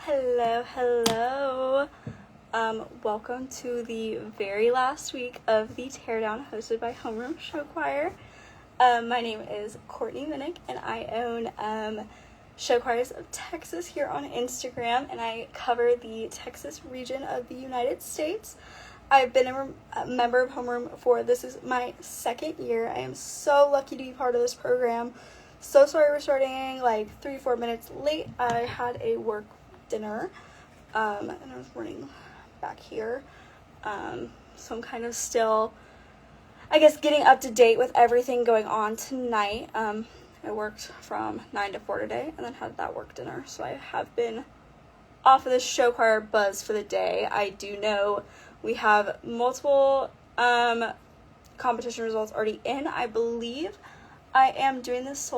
Hello. Welcome to the very last week of the Teardown hosted by Homeroom Show Choir. My name is Kortney and I own Show Choirs of Texas here on Instagram, and I cover the Texas region of the United States. I've been a member of Homeroom for this is my second year. I am so lucky to be part of this program. So sorry we're starting like 3-4 minutes late. I had a work dinner and I was running back here. So I'm kind of still, I guess, getting up to date with everything going on tonight. I worked from 9 to 4 today and then had that work dinner. So I have been off of the show choir buzz for the day. I do know we have multiple competition results already in. I believe I am doing this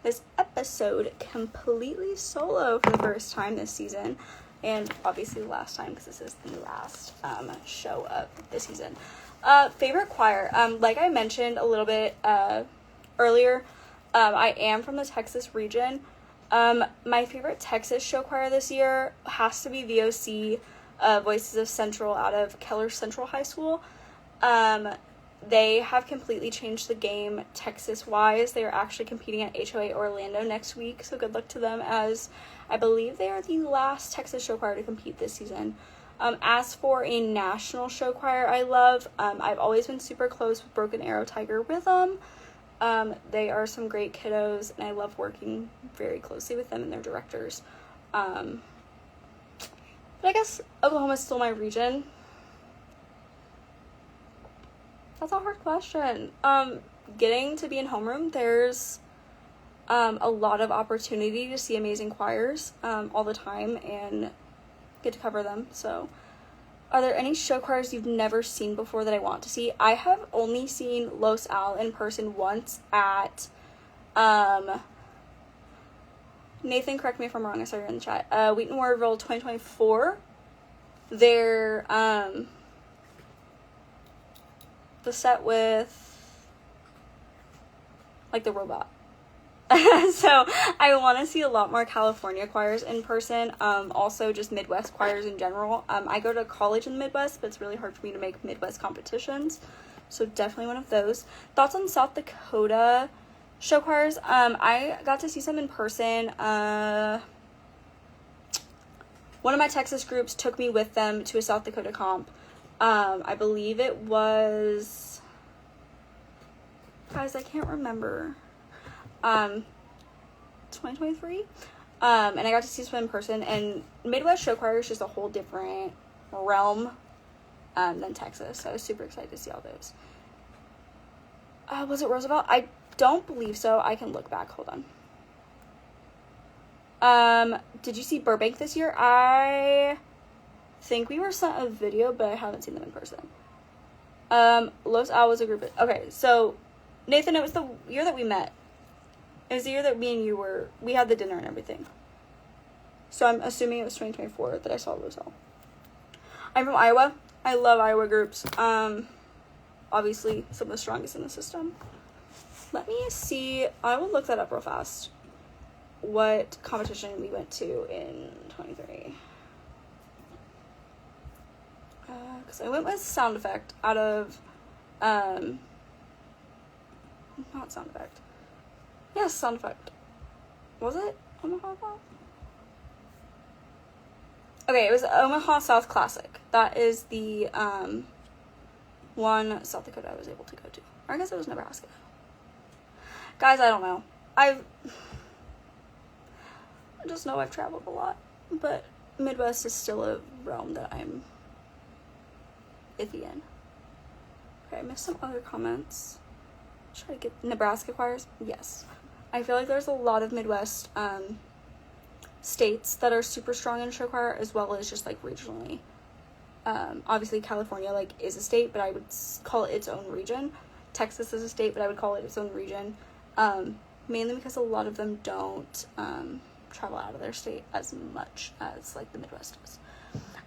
this episode completely solo for the first time this season, and obviously the last time because this is the last show of the season. Favorite choir, like I mentioned a little bit earlier, I am from the Texas region. My favorite Texas show choir this year has to be VOC, Voices of Central, out of Keller Central High School. They have completely changed the game Texas-wise. They are actually competing at HOA Orlando next week, so good luck to them, as I believe they are the last Texas show choir to compete this season. As for a national show choir I love, I've always been super close with Broken Arrow Tiger Rhythm. They are some great kiddos, and I love working very closely with them and their directors. But I guess Oklahoma is still my region. That's a hard question. Getting to be in homeroom, there's a lot of opportunity to see amazing choirs all the time and get to cover them. So, are there any show choirs you've never seen before that I want to see? I have only seen Los Al in person once at Nathan, correct me if I'm wrong, I saw you in the chat. Wheaton Warrville 2024. They're the set with like the robot. So I want to see a lot more California choirs in person. Also just Midwest choirs in general. I go to college in the Midwest, but it's really hard for me to make Midwest competitions. So definitely one of those. Thoughts on South Dakota show choirs? I got to see some in person. One of my Texas groups took me with them to a South Dakota comp. I believe it was, guys, I can't remember, 2023, and I got to see some in person, and Midwest show choir is just a whole different realm, than Texas, so I was super excited to see all those. Was it Roosevelt? I don't believe so. I can look back, hold on. Did you see Burbank this year? I think we were sent a video, but I haven't seen them in person. Los Al was a group of, okay, so Nathan, it was the year that we met. It was the year that me and you we had the dinner and everything. So I'm assuming it was 2024 that I saw Los Al. I'm from Iowa. I love Iowa groups. Obviously some of the strongest in the system. Let me see, I will look that up real fast. What competition we went to in 23. Because I went with Sound Effect out of, not Sound Effect. Yes, Sound Effect. Was it Omaha South? Okay, it was Omaha South Classic. That is the, one South Dakota I was able to go to. Or I guess it was Nebraska. Guys, I don't know. I just know I've traveled a lot. But Midwest is still a realm that I'm iffy in. Okay, I missed some other comments. Try to get Nebraska choirs. Yes, I feel like there's a lot of Midwest states that are super strong in show choir, as well as just like regionally. Obviously California like is a state, but I would call it its own region. Texas is a state, but I would call it its own region, mainly because a lot of them don't travel out of their state as much as like the Midwest does.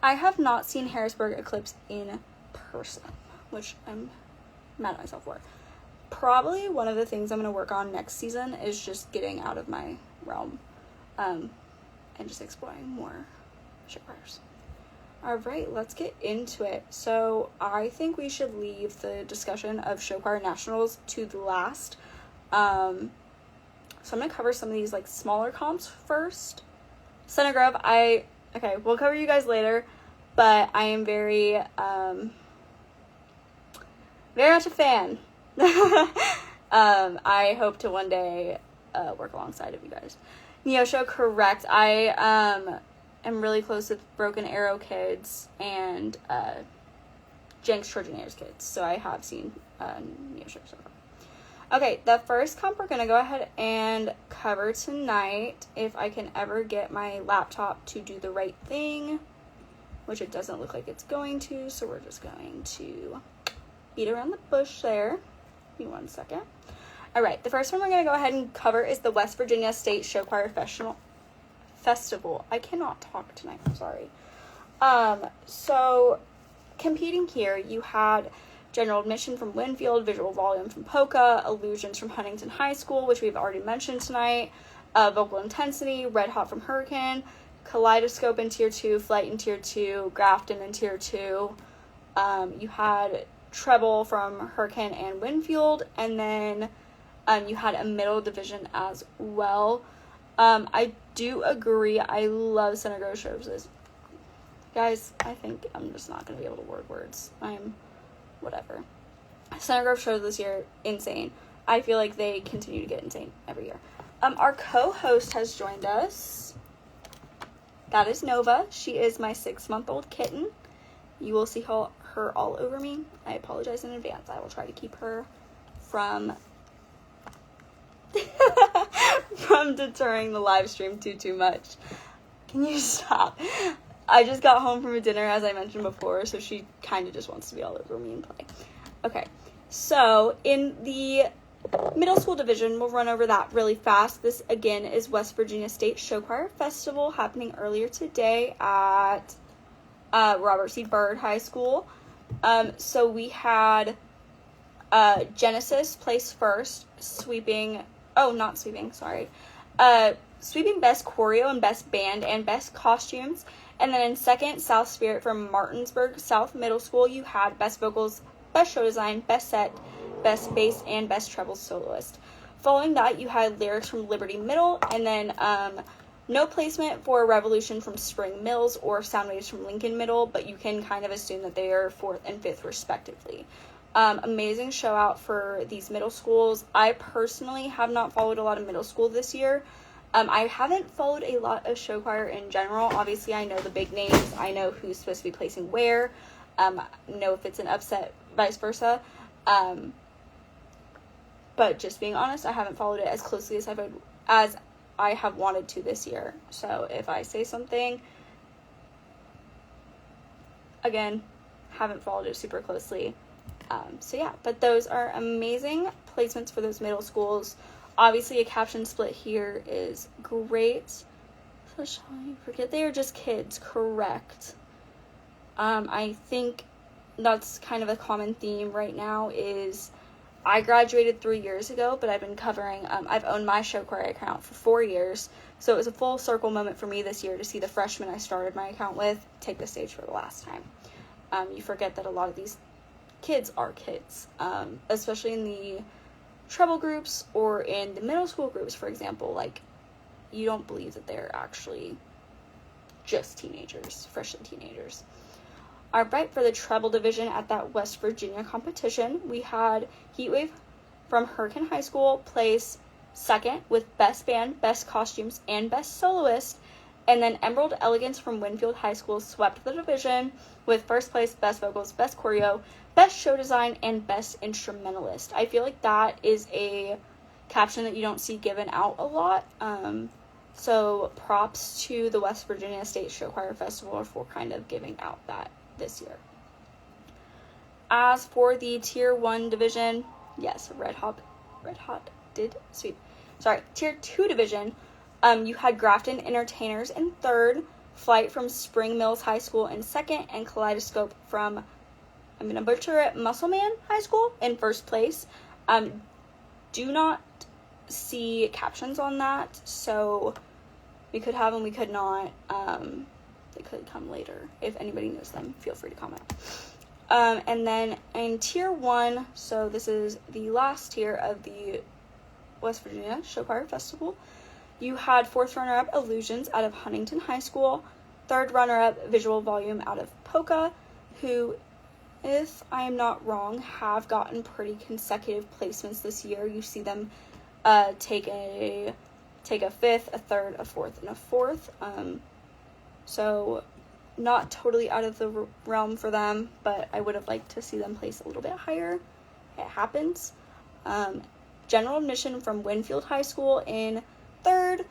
I have not seen Harrisburg Eclipse in person, which I'm mad at myself for. Probably one of the things I'm going to work on next season is just getting out of my realm. and just exploring more show choirs. Alright, let's get into it. So I think we should leave the discussion of show choir nationals to the last. So I'm going to cover some of these like smaller comps first. Center Grove, we'll cover you guys later, but I am very much a fan. I hope to one day work alongside of you guys. Neosho, correct. I am really close with Broken Arrow kids and Jenks Trojanairs kids, so I have seen Neosho so far. Okay, the first comp we're going to go ahead and cover tonight, if I can ever get my laptop to do the right thing, which it doesn't look like it's going to, so we're just going to beat around the bush there. Give me 1 second. Alright, the first one we're going to go ahead and cover is the West Virginia State Show Choir Festival. I cannot talk tonight, I'm sorry. So, competing here, you had General Admission from Winfield, Visual Volume from Polka, Illusions from Huntington High School, which we've already mentioned tonight, Vocal Intensity, Red Hot from Hurricane, Kaleidoscope in Tier 2, Flight in Tier 2, Grafton in Tier 2. You had Treble from Hurricane and Winfield, and then you had a middle division as well. I do agree, I love Center Grove shows. Guys, I think I'm just not going to be able to word words. Whatever. Center Grove shows this year, insane. I feel like they continue to get insane every year. Our co-host has joined us. That is Nova. She is my 6-month-old kitten. You will see her all over me. I apologize in advance. I will try to keep her from deterring the live stream too much. Can you stop? I just got home from a dinner, as I mentioned before, so she kind of just wants to be all over me and play. Okay, so in the middle school division, we'll run over that really fast. This, again, is West Virginia State Show Choir Festival happening earlier today at Robert C. Byrd High School. So we had Genesis place first, sweeping Best Choreo and Best Band and Best Costumes. And then in second, South Spirit from Martinsburg South Middle School, you had Best Vocals, Best Show Design, Best Set, Best Bass, and Best Treble Soloist. Following that, you had Lyrics from Liberty Middle, and then no placement for Revolution from Spring Mills or Sound Waves from Lincoln Middle, but you can kind of assume that they are 4th and 5th respectively. Amazing show out for these middle schools. I personally have not followed a lot of middle school this year. I haven't followed a lot of show choir in general. Obviously, I know the big names. I know who's supposed to be placing where. Know if it's an upset, vice versa. But just being honest, I haven't followed it as closely as I have wanted to this year. So if I say something, again, haven't followed it super closly. So yeah, but those are amazing placements for those middle schools. Obviously, a caption split here is great. So shall I forget? They are just kids, correct. I think that's kind of a common theme right now is I graduated 3 years ago, but I've been covering, I've owned my show choir account for 4 years. So it was a full circle moment for me this year to see the freshmen I started my account with take the stage for the last time. You forget that a lot of these kids are kids, especially in the treble groups or in the middle school groups, for example. Like, you don't believe that they're actually just teenagers, freshly teenagers. Alright, for the treble division at that West Virginia competition, we had Heatwave from Hurricane High School place second with Best Band, Best Costumes, and Best Soloist. And then Emerald Elegance from Winfield High School swept the division with first place, Best Vocals, Best Choreo, Best Show Design, and Best Instrumentalist. I feel like that is a caption that you don't see given out a lot. So props to the West Virginia State Show Choir Festival for kind of giving out that this year. As for the Tier 1 division, yes, Red Hot did sweep. Sorry, Tier 2 division, you had Grafton Entertainers in third, Flight from Spring Mills High School in second, and Kaleidoscope from, I'm going to butcher it, Musselman High School in first place. Do not see captions on that, so We could have them, we could not. They could come later. If anybody knows them, feel free to comment. And then in Tier 1, so this is the last tier of the West Virginia Show Choir Festival, you had 4th runner-up Illusions out of Huntington High School, 3rd runner-up Visual Volume out of Polka, who, if I am not wrong, have gotten pretty consecutive placements this year. You see them take a 5th, a 3rd, a 4th, and a 4th. So not totally out of the realm for them, but I would have liked to see them place a little bit higher. It happens. General admission from Winfield High School in 3rd.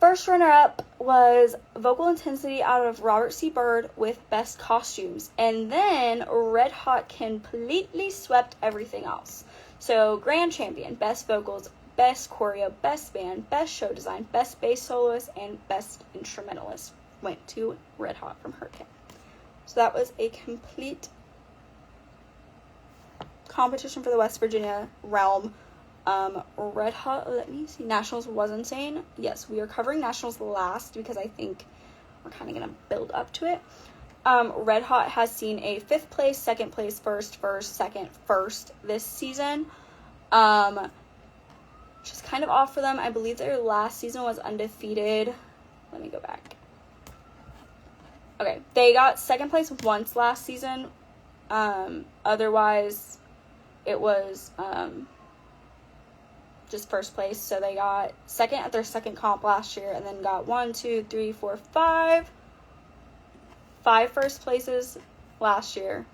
First runner-up was Vocal Intensity out of Robert C. Byrd with Best Costumes. And then Red Hot completely swept everything else. So Grand Champion, Best Vocals, Best Choreo, Best Band, Best Show Design, Best Bass Soloist, and Best Instrumentalist went to Red Hot from Hurricane. So that was a complete competition for the West Virginia realm. Red Hot, let me see, Nationals was insane. Yes, we are covering Nationals last because I think we're kind of going to build up to it. Red Hot has seen a 5th place, 2nd place, first, second, first this season. Which is kind of off for them. I believe their last season was undefeated. Let me go back. Okay, they got 2nd place once last season. Otherwise, it was just 1st place. So they got 2nd at their 2nd comp last year, and then got 5 first places last year,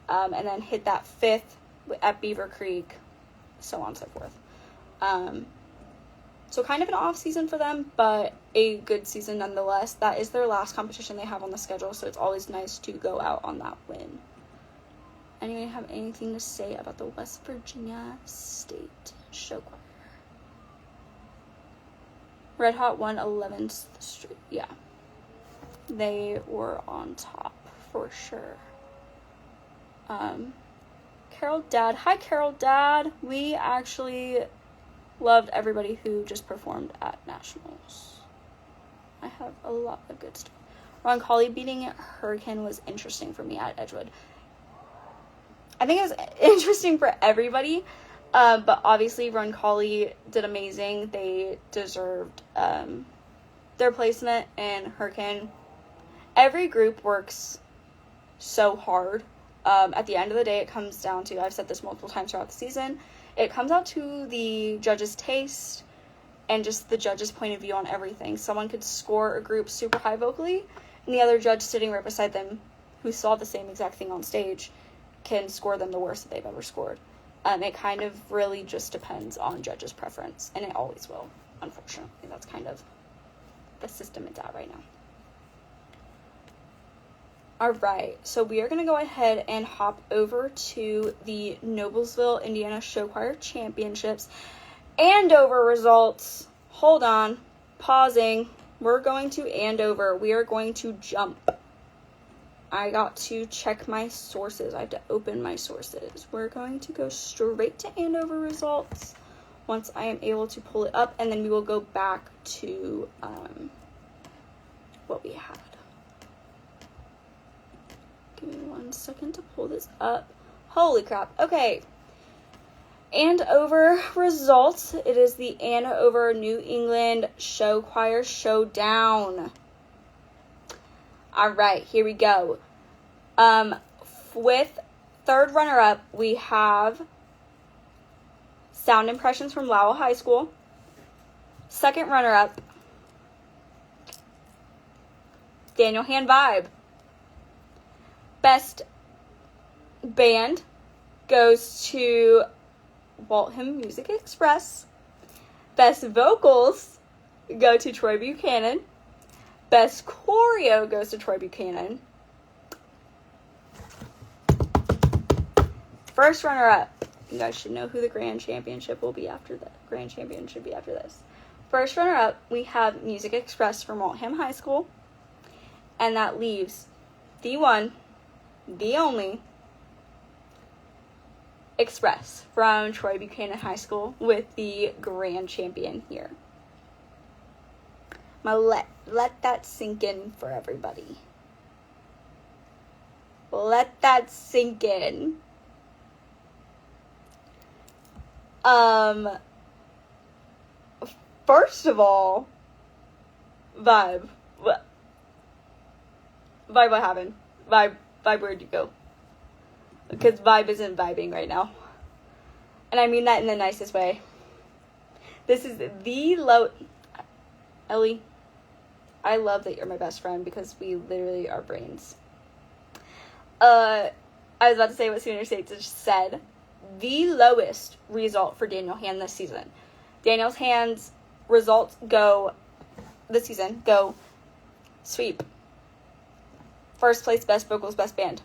and then hit that 5th at Beaver Creek, so on and so forth. So kind of an off season for them, but a good season nonetheless. That is their last competition they have on the schedule, so it's always nice to go out on that win. Anybody have anything to say about the West Virginia State Show Choir? Red Hot won 11th Street. Yeah. They were on top for sure. Carol Dad. Hi, Carol Dad. We actually loved everybody who just performed at Nationals. I have a lot of good stuff. Ron Colley beating Hurricane was interesting for me at Edgewood. I think it was interesting for everybody, but obviously Ron Colley did amazing. They deserved their placement, and Hurricane. Every group works so hard. At the end of the day, it comes down to, I've said this multiple times throughout the season, it comes out to the judges' taste and just the judges' point of view on everything. Someone could score a group super high vocally, and the other judge sitting right beside them, who saw the same exact thing on stage, can score them the worst that they've ever scored. It kind of really just depends on judges' preference, and it always will, unfortunately. That's kind of the system it's at right now. Alright, so we are going to go ahead and hop over to the Noblesville, Indiana Show Choir Championships. Andover results. Hold on. Pausing. We're going to Andover. We are going to jump. I got to check my sources. I have to open my sources. We're going to go straight to Andover results once I am able to pull it up, and then we will go back to what we had. Give me 1 second to pull this up. Holy crap. Okay. Andover results. It is the Andover New England Show Choir Showdown. Alright, here we go. With 3rd runner-up, we have Sound Impressions from Lowell High School. 2nd runner-up, Daniel Hand Vibe. Best Band goes to Waltham Music Express. Best Vocals go to Troy Buchanan. Best Choreo goes to Troy Buchanan. First runner-up. You guys should know who the Grand Championship will be after the Grand Champion should be after this. First runner-up, we have Music Express from Waltham High School. And that leaves the one, the only, Express from Troy Buchanan High School with the Grand Champion here. I'm gonna let that sink in for everybody. Let that sink in. First of all, Vibe. Vibe, what happened? Vibe, where'd you go? Because Vibe isn't vibing right now. And I mean that in the nicest way. This is the Ellie, I love that you're my best friend because we literally are brains. I was about to say what Sooner States just said. The lowest result for Daniel Hand this season. Daniel Hand's results this season go sweep. First place, best vocals, best band.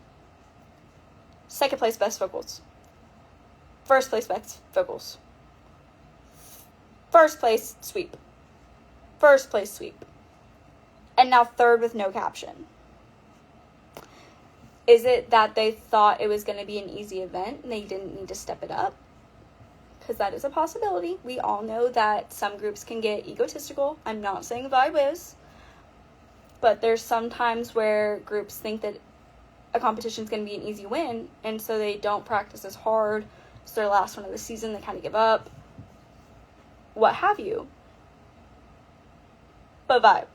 Second place, best vocals. First place, best vocals. First place, sweep. First place, sweep. And now third with no caption. Is it that they thought it was going to be an easy event and they didn't need to step it up? Because that is a possibility. We all know that some groups can get egotistical. I'm not saying Vibe is. But there's some times where groups think that a competition is going to be an easy win, and so they don't practice as hard. It's their last one of the season. They kind of give up. What have you. But Vibe.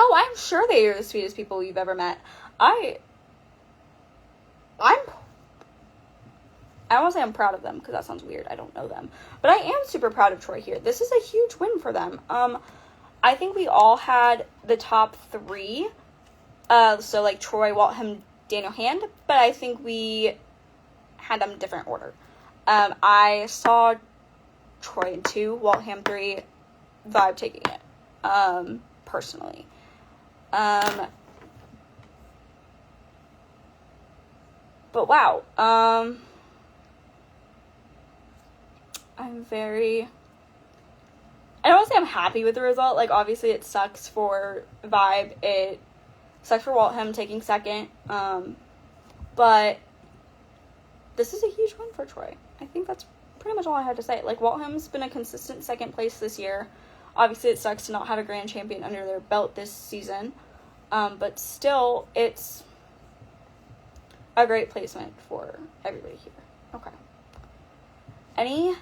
Oh, I'm sure they are the sweetest people you've ever met. I won't say I'm proud of them, because that sounds weird. I don't know them. But I am super proud of Troy here. This is a huge win for them. I think we all had the top three. So, like, Troy, Waltham, Daniel Hand. But I think we had them in different order. I saw Troy in 2, Waltham 3, Vibe taking it. Personally. But wow. I don't want to say I'm happy with the result. Like, obviously it sucks for Vibe. It sucks for Waltham taking second. But this is a huge win for Troy. I think that's pretty much all I had to say. Like, Waltham's been a consistent second place this year. Obviously, it sucks to not have a grand champion under their belt this season. But still, it's a great placement for everybody here. Okay. Any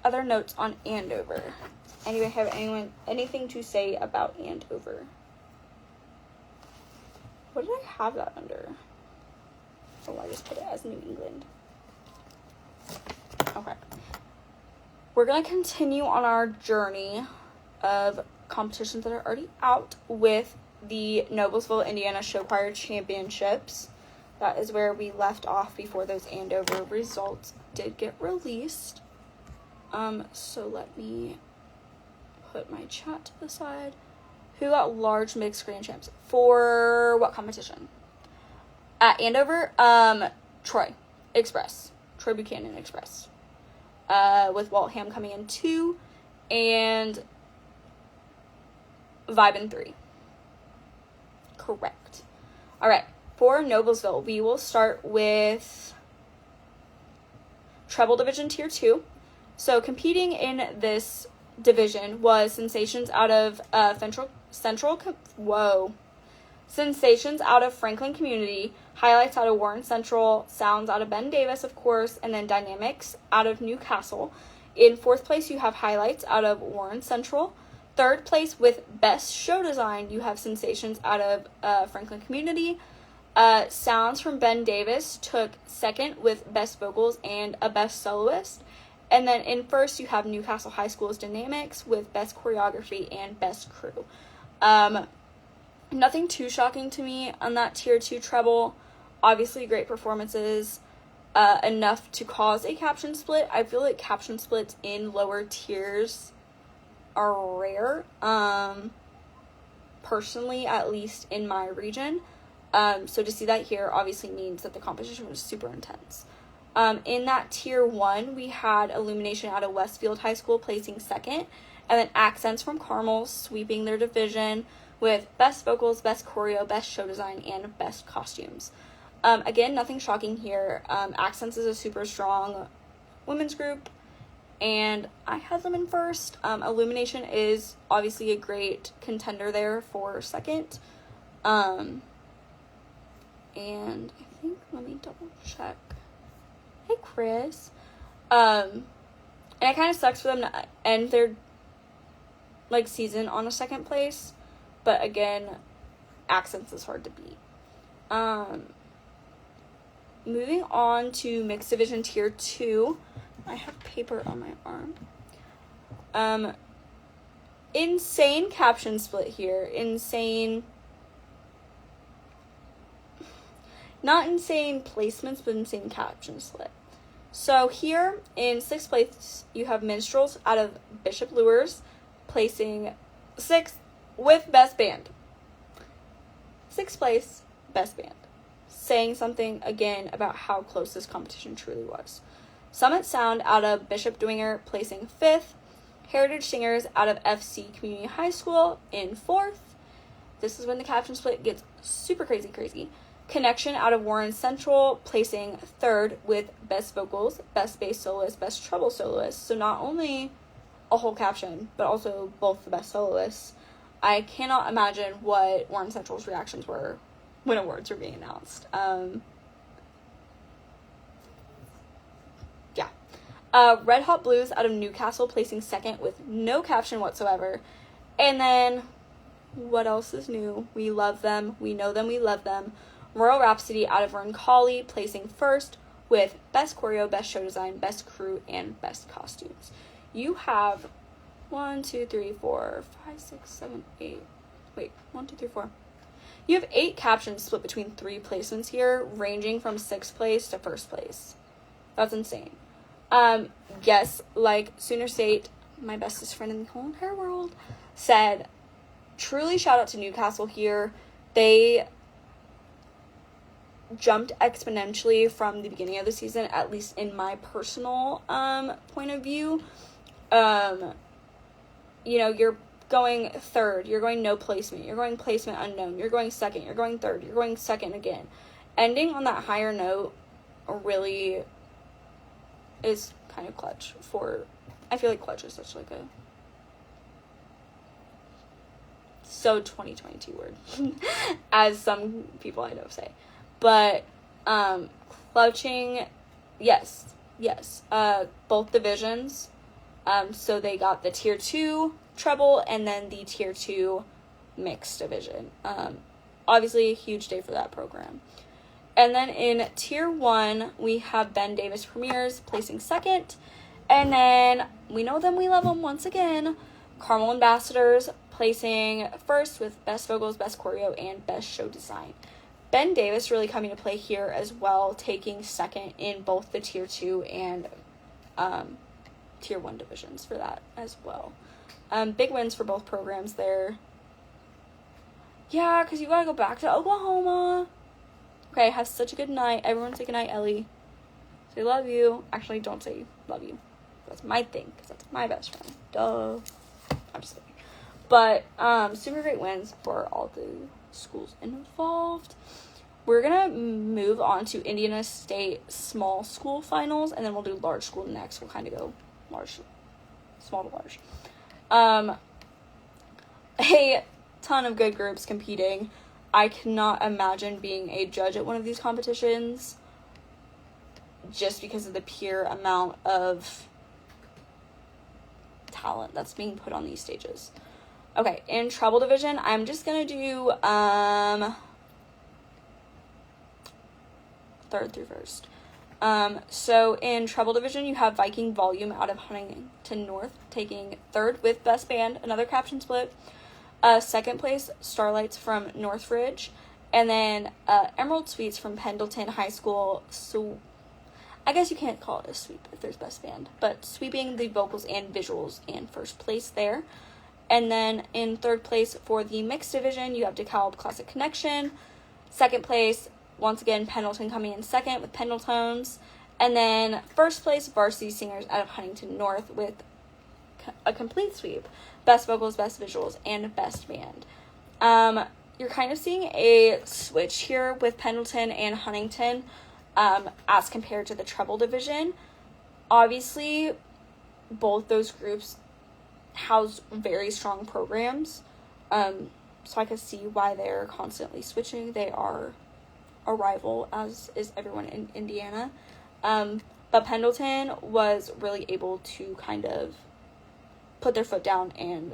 other notes on Andover? Anybody have anything to say about Andover? What did I have that under? Oh, I just put it as New England. Okay. We're going to continue on our journey of competitions that are already out with the Noblesville, Indiana Show Choir Championships. That is where we left off before those Andover results did get released. So let me put my chat to the side. Who got large mixed grand champs? For what competition? At Andover, Troy Buchanan Express. With Waltham coming in 2 and Vibe in 3. Correct. All right. For Noblesville, we will start with Treble Division Tier 2. So competing in this division was Sensations out of Sensations out of Franklin Community, Highlights out of Warren Central, Sounds out of Ben Davis, of course, and then Dynamics out of Newcastle. In 4th place, you have Highlights out of Warren Central. 3rd place with Best Show Design, you have Sensations out of Franklin Community. Sounds from Ben Davis took 2nd with Best Vocals and a Best Soloist. And then in 1st, you have Newcastle High School's Dynamics with Best Choreography and Best Crew. Nothing too shocking to me on that Tier 2 treble. Obviously, great performances. Enough to cause a caption split. I feel like caption splits in lower tiers are rare. Personally, at least in my region. So to see that here obviously means that the competition was super intense. In that Tier 1, we had Illumination out of Westfield High School placing 2nd, and then Accents from Carmel sweeping their division with Best Vocals, Best Choreo, Best Show Design, and Best Costumes. Again, nothing shocking here. Accents is a super strong women's group. and I had them in first. Illumination is obviously a great contender there for second. And I think, let me double check. Hey, Chris. And it kind of sucks for them to end their, like, season on a second place. But again, Accents is hard to beat. Moving on to Mixed Division Tier 2. I have paper on my arm. Insane caption split here. Insane... Not insane placements, but insane caption split. So here in 6th place, you have Minstrels out of Bishop Lures, placing 6th with Best Band. 6th place, Best Band. Saying something, again, about how close this competition truly was. Summit Sound out of Bishop Dwinger, placing 5th. Heritage Singers out of FC Community High School in 4th. This is when the caption split gets super crazy. Connection out of Warren Central, placing 3rd with Best Vocals, Best Bass Soloist, Best Treble Soloist. So not only a whole caption, but also both the best soloists. I cannot imagine what Warren Central's reactions were when awards were being announced. Red Hot Blues out of Newcastle, placing 2nd with no caption whatsoever. And then, what else is new? We love them. We know them. We love them. Royal Rhapsody out of Roncalli, placing 1st with Best Choreo, Best Show Design, Best Crew, and Best Costumes. You have 1, 2, 3, 4, 5, 6, 7, 8. Wait, 1, 2, 3, 4. You have 8 captions split between 3 placements here, ranging from 6th place to 1st place. That's insane. Yes, like Sooner State, my bestest friend in the whole entire world, said, truly shout out to Newcastle here. They jumped exponentially from the beginning of the season, at least in my personal point of view. You're going 3rd, you're going no placement, you're going placement unknown, you're going 2nd, you're going 3rd, you're going 2nd again. Ending on that higher note really is kind of clutch I feel like clutch is such like a so 2022 word as some people I know say. But clutching, yes, both divisions. So they got the Tier 2 treble and then the Tier 2 mixed division. Obviously a huge day for that program. And then in Tier 1, we have Ben Davis Premiers placing 2nd. And then, we know them, we love them once again. Carmel Ambassadors placing 1st with Best Vocals, Best Choreo, and Best Show Design. Ben Davis really coming to play here as well, taking 2nd in both the Tier 2 and Tier 1 divisions for that as well. Big wins for both programs there. Yeah, because you gotta go back to Oklahoma. Okay, have such a good night. Everyone say good night, Ellie. Say love you. Actually, don't say love you. That's my thing, because that's my best friend. Duh. I'm just kidding. But, super great wins for all the schools involved. We're going to move on to Indiana State small school finals, and then we'll do large school next. We'll kind of go small to large. A ton of good groups competing. I cannot imagine being a judge at one of these competitions just because of the pure amount of talent that's being put on these stages. Okay, in treble division, I'm just going to do 3rd through 1st. So in treble division, you have Viking Volume out of Huntington North taking 3rd with Best Band, another caption split. 2nd place, Starlights from Northridge. And then Emerald Sweets from Pendleton High School. So I guess you can't call it a sweep if there's Best Band. But sweeping the vocals and visuals in 1st place there. And then in 3rd place for the mixed division, you have DeKalb Classic Connection. 2nd place, once again, Pendleton coming in 2nd with Pendletones. And then 1st place, Varsity Singers out of Huntington North with a complete sweep. Best vocals, best visuals, and best band. You're kind of seeing a switch here with Pendleton and Huntington as compared to the treble division. Obviously, both those groups house very strong programs. So I could see why they're constantly switching. They are a rival, as is everyone in Indiana. But Pendleton was really able to kind of put their foot down and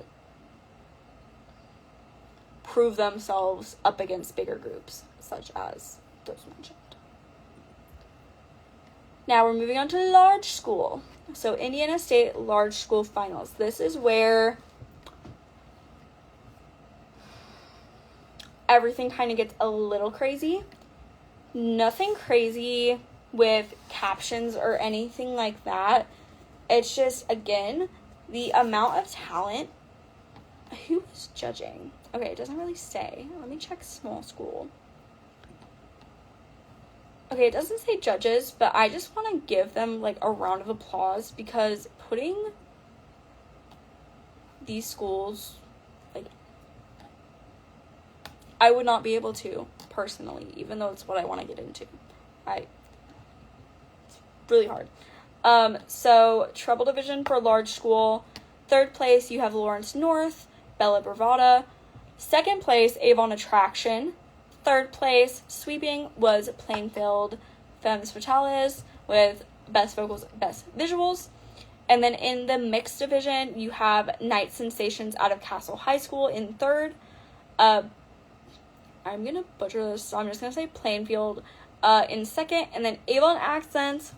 prove themselves up against bigger groups, such as those mentioned. Now we're moving on to large school. So Indiana State large school finals. This is where everything kind of gets a little crazy. Nothing crazy with captions or anything like that. It's just, again, the amount of talent. Who is judging? Okay, it doesn't really say. Let me check small school. Okay, it doesn't say judges, but I just want to give them, like, a round of applause because putting these schools, like, I would not be able to, personally, even though it's what I want to get into. It's really hard. So, treble division for large school. Third place, you have Lawrence North, Bella Bravata. Second place, Avon Attraction. Third place, sweeping, was Plainfield Femmes Fatales with best vocals, best visuals. And then in the mixed division, you have Night Sensations out of Castle High School in third. I'm going to butcher this, so I'm just going to say Plainfield in second. And then Avon Accents,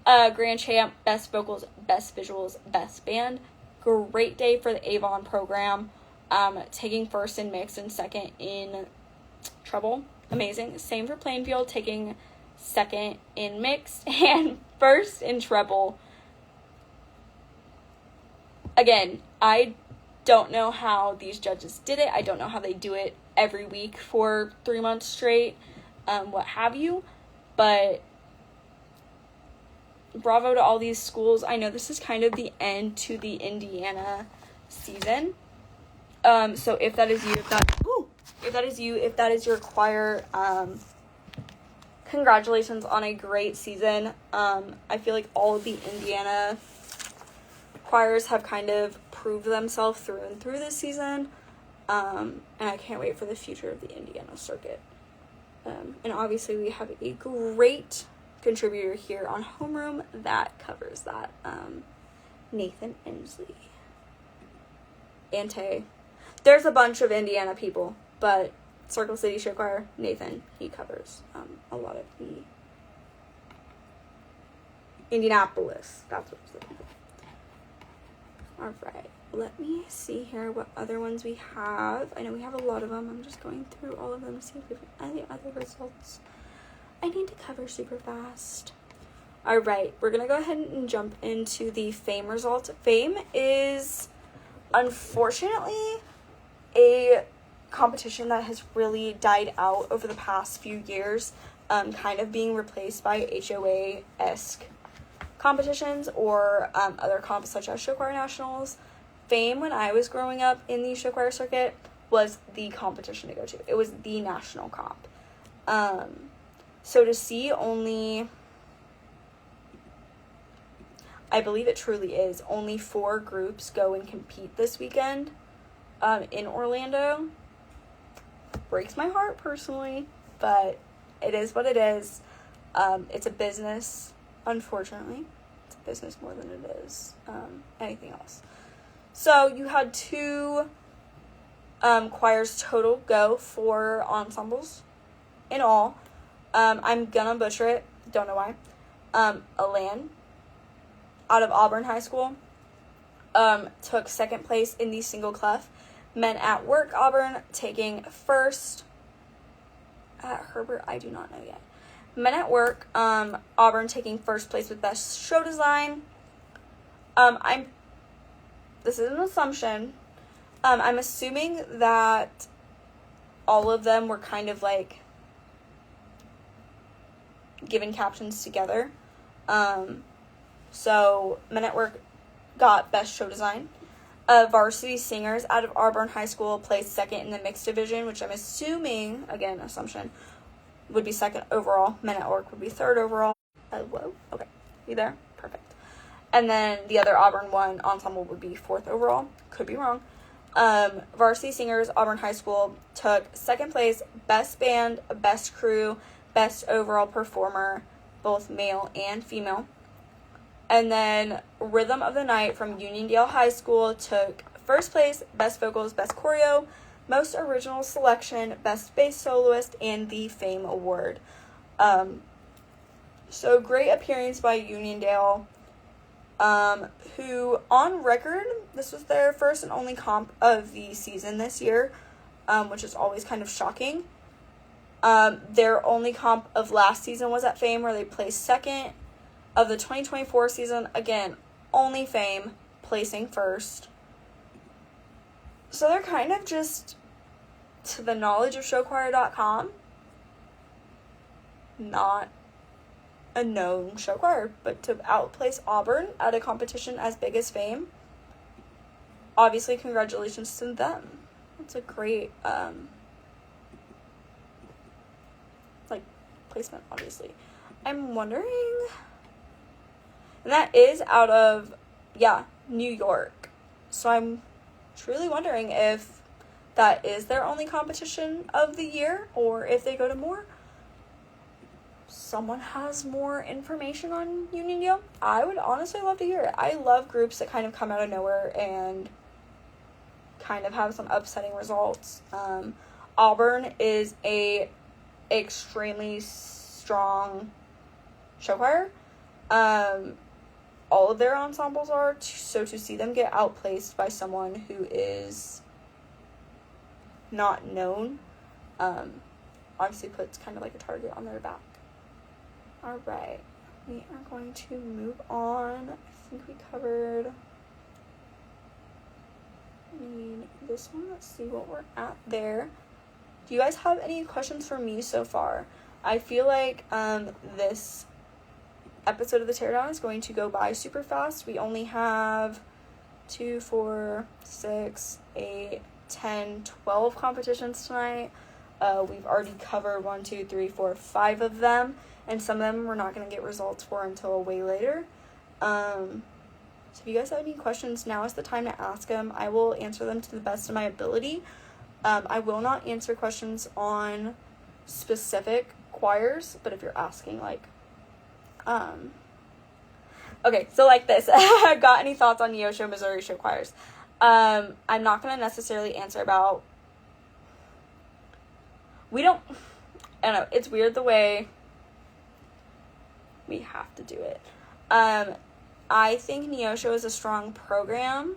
Grand Champ, best vocals, best visuals, best band. Great day for the Avon program. Taking first in mixed and second in treble. Amazing. Same for Plainfield, taking second in mixed and first in treble. Again, I don't know how these judges did it. I don't know how they do it every week for 3 months straight, what have you. But bravo to all these schools. I know this is kind of the end to the Indiana season. So if that is you, if that is your choir, congratulations on a great season. I feel like all of the Indiana choirs have kind of proved themselves through and through this season. And I can't wait for the future of the Indiana circuit. And obviously we have a great contributor here on Homeroom that covers that. Nathan Ensley. Ante. There's a bunch of Indiana people, but Circle City Show Choir, Nathan, he covers a lot of the Indianapolis. That's what I was looking for. Alright, let me see here what other ones we have. I know we have a lot of them. I'm just going through all of them to see if we have any other results I need to cover super fast. Alright, we're going to go ahead and jump into the Fame results. Fame is, unfortunately, a competition that has really died out over the past few years, kind of being replaced by HOA-esque competitions or other comps such as Show Choir Nationals. Fame, when I was growing up in the show choir circuit, was the competition to go to. It was the national comp. So to see only, I believe it truly is, only 4 groups go and compete this weekend in Orlando breaks my heart personally, but it is what it is. It's a business, unfortunately. It's a business more than it is anything else. So you had 2 choirs total go for ensembles in all. I'm gonna butcher it, don't know why. Alan out of Auburn High School took second place in the single clef. Men at Work Auburn taking first. At Herbert, I do not know yet. Men at Work Auburn taking first place with best show design. This is an assumption. I'm assuming that all of them were kind of like given captions together. So Men at Work got best show design. Varsity Singers out of Auburn High School placed second in the mixed division, which I'm assuming, again, assumption, would be second overall. Men at Work would be third overall. Whoa, okay. You there? Perfect. And then the other Auburn 1 ensemble would be 4th overall. Could be wrong. Varsity Singers, Auburn High School, took 2nd place, Best Band, Best Crew, Best Overall Performer, both male and female. And then Rhythm of the Night from Uniondale High School took 1st place, Best Vocals, Best Choreo, Most Original Selection, Best Bass Soloist, and the Fame Award. So great appearance by Uniondale, who on record, this was their first and only comp of the season this year, which is always kind of shocking. Their only comp of last season was at Fame, where they placed 2nd. Of the 2024 season, again, only Fame, placing 1st. So they're kind of just, to the knowledge of showchoir.com, not a known show choir, but to outplace Auburn at a competition as big as Fame, obviously congratulations to them. It's a great, placement, obviously. I'm wondering... And that is out of, New York. So I'm truly wondering if that is their only competition of the year, or if they go to more. Someone has more information on Uniondale? I would honestly love to hear it. I love groups that kind of come out of nowhere and kind of have some upsetting results. Auburn is a extremely strong show choir. All of their ensembles are, so to see them get outplaced by someone who is not known, obviously puts kind of like a target on their back. Alright, we are going to move on. I think we covered this one. Let's see what we're at there. Do you guys have any questions for me so far? I feel like this episode of the Teardown is going to go by super fast. We only have 2, 4, 6, 8, 10, 12 competitions tonight. We've already covered 1, 2, 3, 4, 5 of them, and some of them we're not going to get results for until way later. So if you guys have any questions, now is the time to ask them. I will answer them to the best of my ability. I will not answer questions on specific choirs, but if you're asking, okay, so like this, got any thoughts on Neosho, Missouri show choirs? I'm not going to necessarily answer about, I don't know, it's weird the way we have to do it. I think Neosho is a strong program,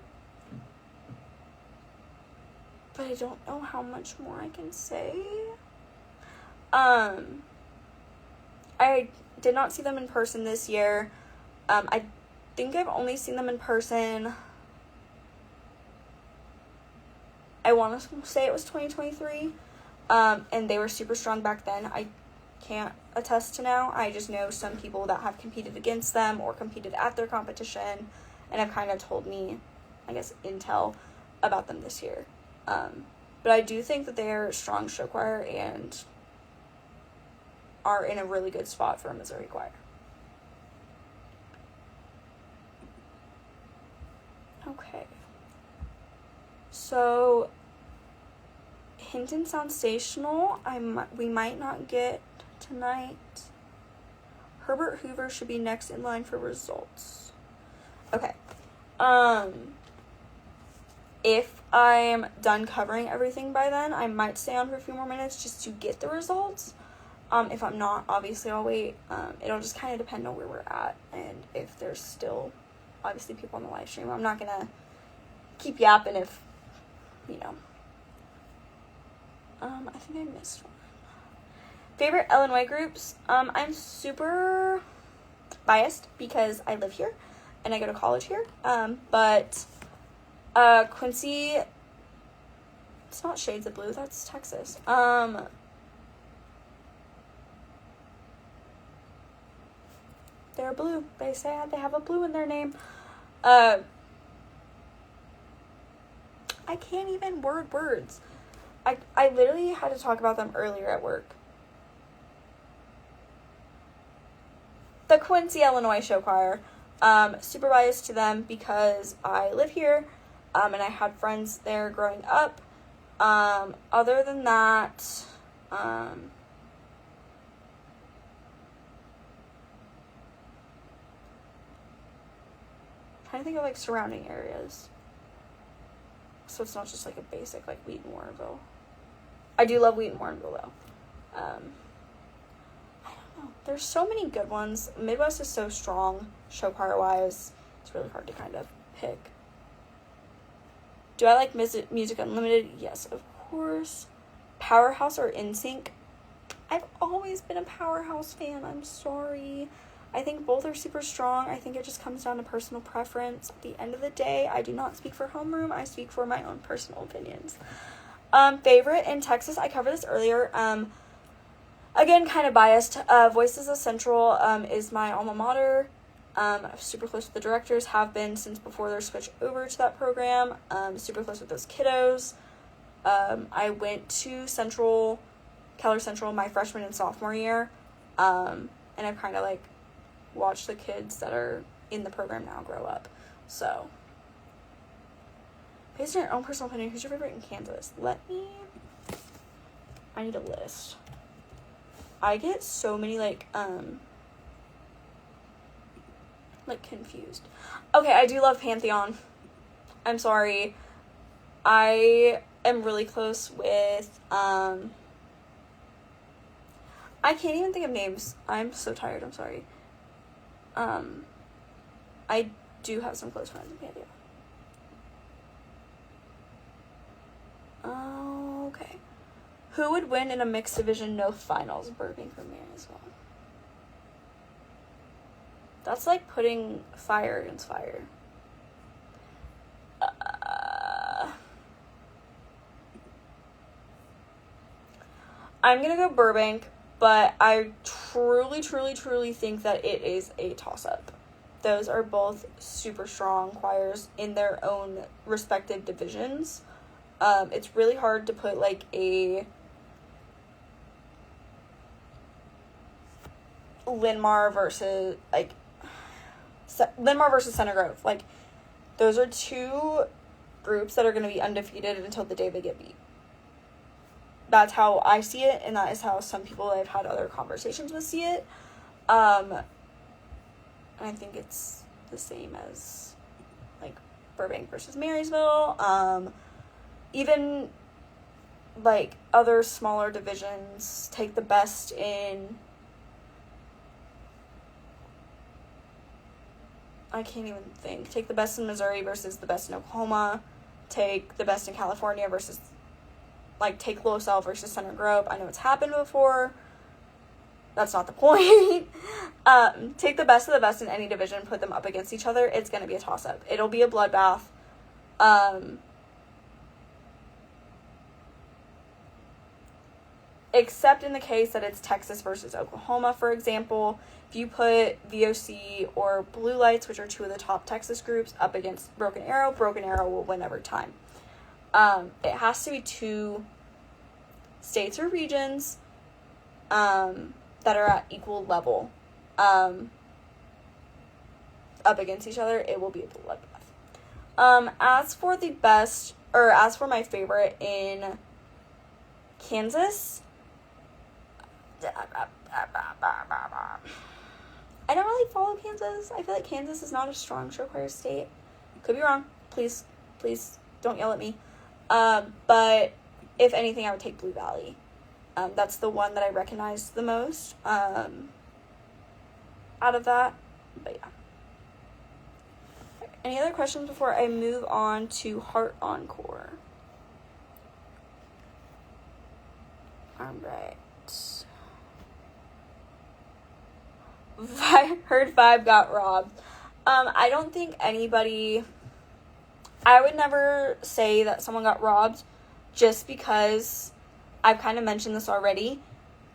but I don't know how much more I can say. I did not see them in person this year. I think I've only seen them in person, I want to say it was 2023, and they were super strong back then. I can't attest to now. I just know some people that have competed against them or competed at their competition and have kind of told me, I guess, intel about them this year. But I do think that they're a strong show choir and are in a really good spot for a Missouri choir. Okay. So, Hinton Soundstational, we might not get tonight. Herbert Hoover should be next in line for results. Okay. If I'm done covering everything by then, I might stay on for a few more minutes just to get the results. If I'm not, obviously I'll wait. It'll just kind of depend on where we're at and if there's still, obviously, people on the live stream. I'm not going to keep yapping if, I think I missed one. Favorite Illinois groups? I'm super biased because I live here and I go to college here. But Quincy, it's not Shades of Blue, that's Texas. They're blue. They say they have a blue in their name. I can't even word words. I literally had to talk about them earlier at work. The Quincy, Illinois show choir. Super biased to them because I live here, and I had friends there growing up. Other than that, I'm trying to think of, like, surrounding areas. So it's not just, like, a basic, like, Wheaton, Warrenville. I do love Wheaton, Warrenville, though. I don't know. There's so many good ones. Midwest is so strong, show choir-wise. It's really hard to kind of pick. Do I like Music Unlimited? Yes, of course. Powerhouse or NSYNC? I've always been a Powerhouse fan. I'm sorry. I think both are super strong. I think it just comes down to personal preference. At the end of the day, I do not speak for homeroom. I speak for my own personal opinions. Favorite in Texas, I covered this earlier. Again, kind of biased. Voices of Central is my alma mater. I'm super close with the directors, have been since before their switch over to that program. Super close with those kiddos. I went to Keller Central my freshman and sophomore year. And I've kind of, like, watched the kids that are in the program now grow up. So, based on your own personal opinion, who's your favorite in Kansas? I need a list. I get so many, like, confused. Okay, I do love Pantheon. I'm sorry. I am really close with, I can't even think of names. I'm so tired, I'm sorry. I do have some close friends in Pantheon. Okay. Who would win in a mixed division, no finals? Burbank or Marysville? That's like putting fire against fire. I'm gonna go Burbank, but I truly think that it is a toss-up. Those are both super strong choirs in their own respective divisions. It's really hard to put, like, a Linmar versus Center Grove. Like, those are two groups that are going to be undefeated until the day they get beat. That's how I see it, and that is how some people I've had other conversations with see it. And I think it's the same as, like, Burbank versus Marysville. Even, like, other smaller divisions take the best in, I can't even think. Take the best in Missouri versus the best in Oklahoma. Take the best in California versus, like, take Los versus Center Grove. I know it's happened before. That's not the point. Take the best of the best in any division, put them up against each other. It's going to be a toss-up. It'll be a bloodbath. Except in the case that it's Texas versus Oklahoma, for example. If you put VOC or Blue Lights, which are two of the top Texas groups, up against Broken Arrow will win every time. It has to be two states or regions that are at equal level up against each other. It will be a bloodbath. As for my favorite in Kansas, I don't really follow Kansas. I feel like Kansas is not a strong show choir state. Could be wrong. Please don't yell at me. But if anything, I would take Blue Valley. That's the one that I recognize the most out of that. But yeah. Any other questions before I move on to Heart Encore? Alright. Heard 5 got robbed. I don't think anybody... I would never say that someone got robbed just because I've kind of mentioned this already.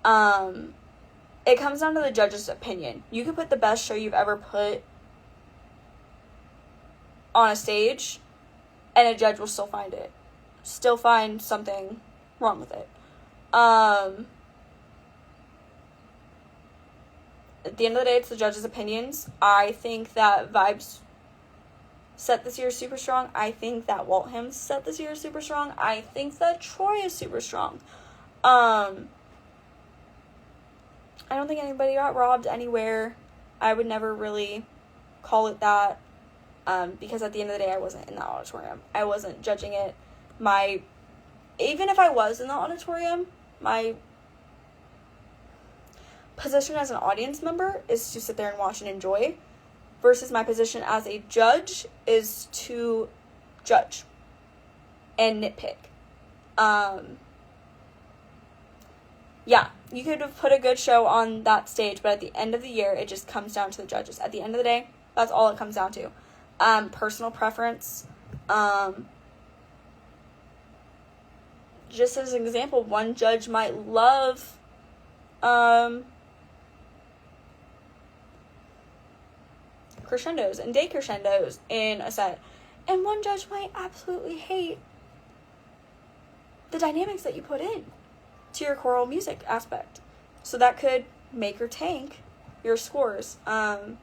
It comes down to the judge's opinion. You could put the best show you've ever put on a stage and a judge will still find something wrong with it. at the end of the day, it's the judges' opinions. I think that Vibes set this year super strong. I think that Waltham set this year super strong. I think that Troy is super strong. I don't think anybody got robbed anywhere. I would never really call it that, because at the end of the day, I wasn't in the auditorium. I wasn't judging it. Even if I was in the auditorium, my position as an audience member is to sit there and watch and enjoy, versus my position as a judge is to judge and nitpick. Yeah, you could have put a good show on that stage, but at the end of the year, it just comes down to the judges. At the end of the day, that's all it comes down to. Personal preference. Just as an example, one judge might love crescendos and decrescendos in a set, and one judge might absolutely hate the dynamics that you put in to your choral music aspect. So that could make or tank your scores. One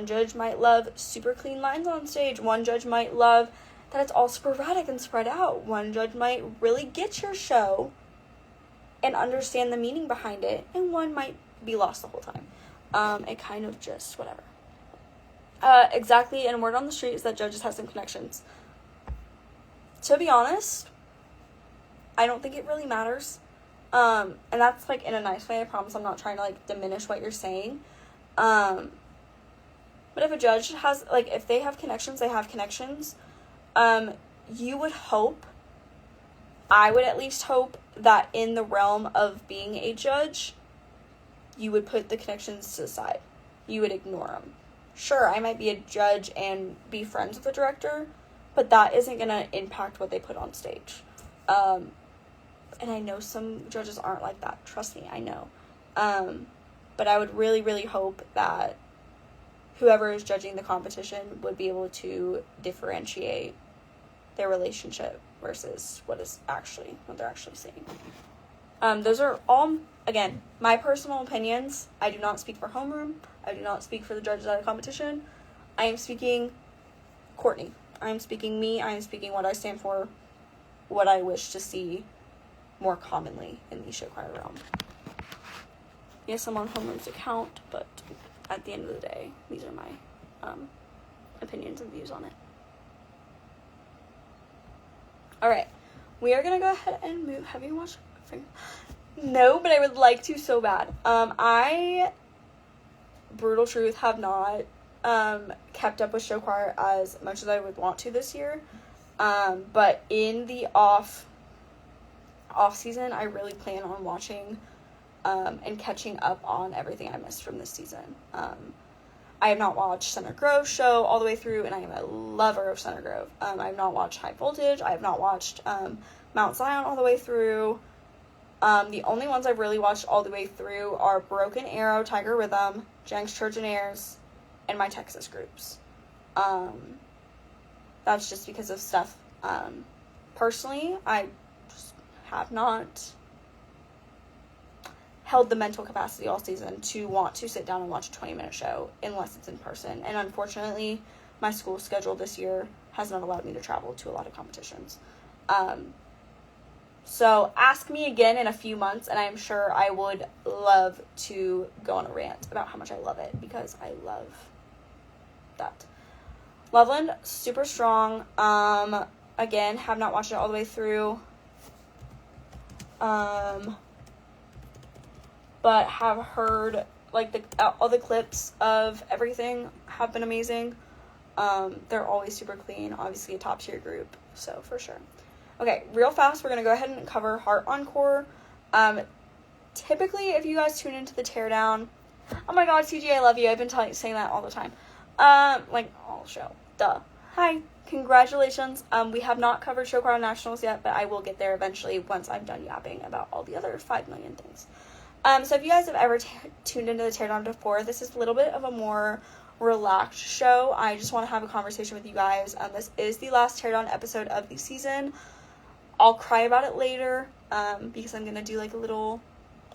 judge might love super clean lines on stage. One judge might love that it's all sporadic and spread out. One judge might really get your show and understand the meaning behind it, and one might be lost the whole time. It kind of just whatever. Exactly, and word on the street is that judges have some connections. To be honest, I don't think it really matters. And that's, like, in a nice way. I promise I'm not trying to, like, diminish what you're saying. But if a judge has, like, if they have connections, they have connections. You would hope, I would at least hope, that in the realm of being a judge, you would put the connections to the side. You would ignore them. Sure, I might be a judge and be friends with the director, but that isn't going to impact what they put on stage. And I know some judges aren't like that. Trust me, I know. But I would really, really hope that whoever is judging the competition would be able to differentiate their relationship versus what they're actually saying. Those are all, again, my personal opinions. I do not speak for homeroom. I do not speak for the judges at the competition. I am speaking Kortney. I am speaking me. I am speaking what I stand for, what I wish to see more commonly in the show choir realm. Yes, I'm on homeroom's account, but at the end of the day, these are my opinions and views on it. Alright, we are going to go ahead and move. Have you watched? No, but I would like to so bad. I, brutal truth, have not kept up with show choir as much as I would want to this year. But in the off season, I really plan on watching and catching up on everything I missed from this season. I have not watched Center Grove show all the way through, and I am a lover of Center Grove. I have not watched High Voltage. I have not watched Mount Zion all the way through. The only ones I've really watched all the way through are Broken Arrow, Tiger Rhythm, Jenks Trojaneers, and my Texas groups. That's just because of stuff. Personally, I just have not held the mental capacity all season to want to sit down and watch a 20-minute show unless it's in person. And unfortunately, my school schedule this year has not allowed me to travel to a lot of competitions. So ask me again in a few months, and I'm sure I would love to go on a rant about how much I love it, because I love that. Loveland, super strong. Again, have not watched it all the way through. But have heard, like, all the clips of everything have been amazing. They're always super clean. Obviously a top tier group, so for sure. Okay, real fast, we're going to go ahead and cover Heart Encore. Typically, if you guys tune into the Teardown, oh my god, CG, I love you. I've been saying that all the time. Like, all show. Duh. Hi. Congratulations. We have not covered Show Choir Nationals yet, but I will get there eventually once I'm done yapping about all the other 5 million things. So if you guys have ever tuned into the Teardown before, this is a little bit of a more relaxed show. I just want to have a conversation with you guys. This is the last Teardown episode of the season. I'll cry about it later, because I'm going to do, like, a little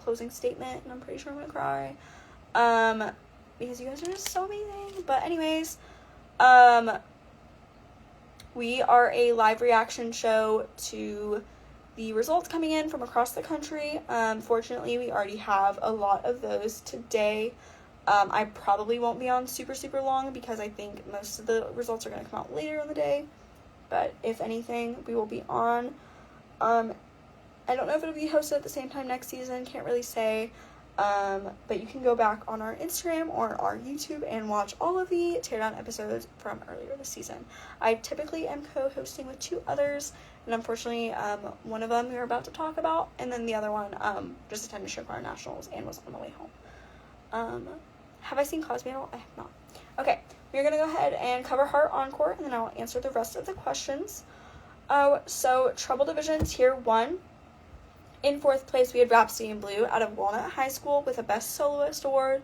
closing statement, and I'm pretty sure I'm gonna cry. Because you guys are just so amazing. But anyways, we are a live reaction show to the results coming in from across the country. Fortunately, we already have a lot of those today. I probably won't be on super, super long because I think most of the results are going to come out later in the day. But if anything, we will be on. I don't know if it'll be hosted at the same time next season. Can't really say. But you can go back on our Instagram or our YouTube and watch all of the Teardown episodes from earlier this season. I typically am co-hosting with 2 others, and unfortunately, one of them we are about to talk about, and then the other one just attended Show Nationals and was on the way home. Have I seen Cosby at all? I have not. Okay, we're gonna go ahead and cover Heart Encore, and then I'll answer the rest of the questions. So Treble Division Tier 1. In 4th place, we had Rhapsody in Blue out of Walnut High School with a Best Soloist Award.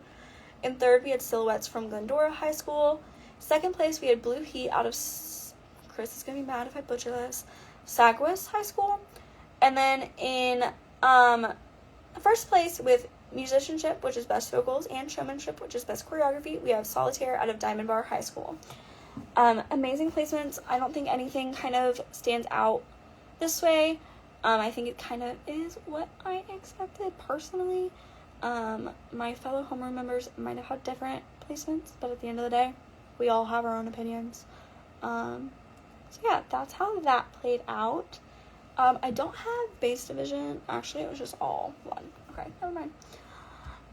In 3rd, we had Silhouettes from Glendora High School. 2nd place, we had Blue Heat out of, Chris is going to be mad if I butcher this, Sagwis High School. And then in 1st place with Musicianship, which is Best Vocals, and Showmanship, which is Best Choreography, we have Solitaire out of Diamond Bar High School. Amazing placements. I don't think anything kind of stands out this way. I think it kind of is what I expected personally. My fellow homeroom members might have had different placements, but at the end of the day, we all have our own opinions. So yeah, that's how that played out. I don't have base division. Actually, it was just all one. Okay, never mind.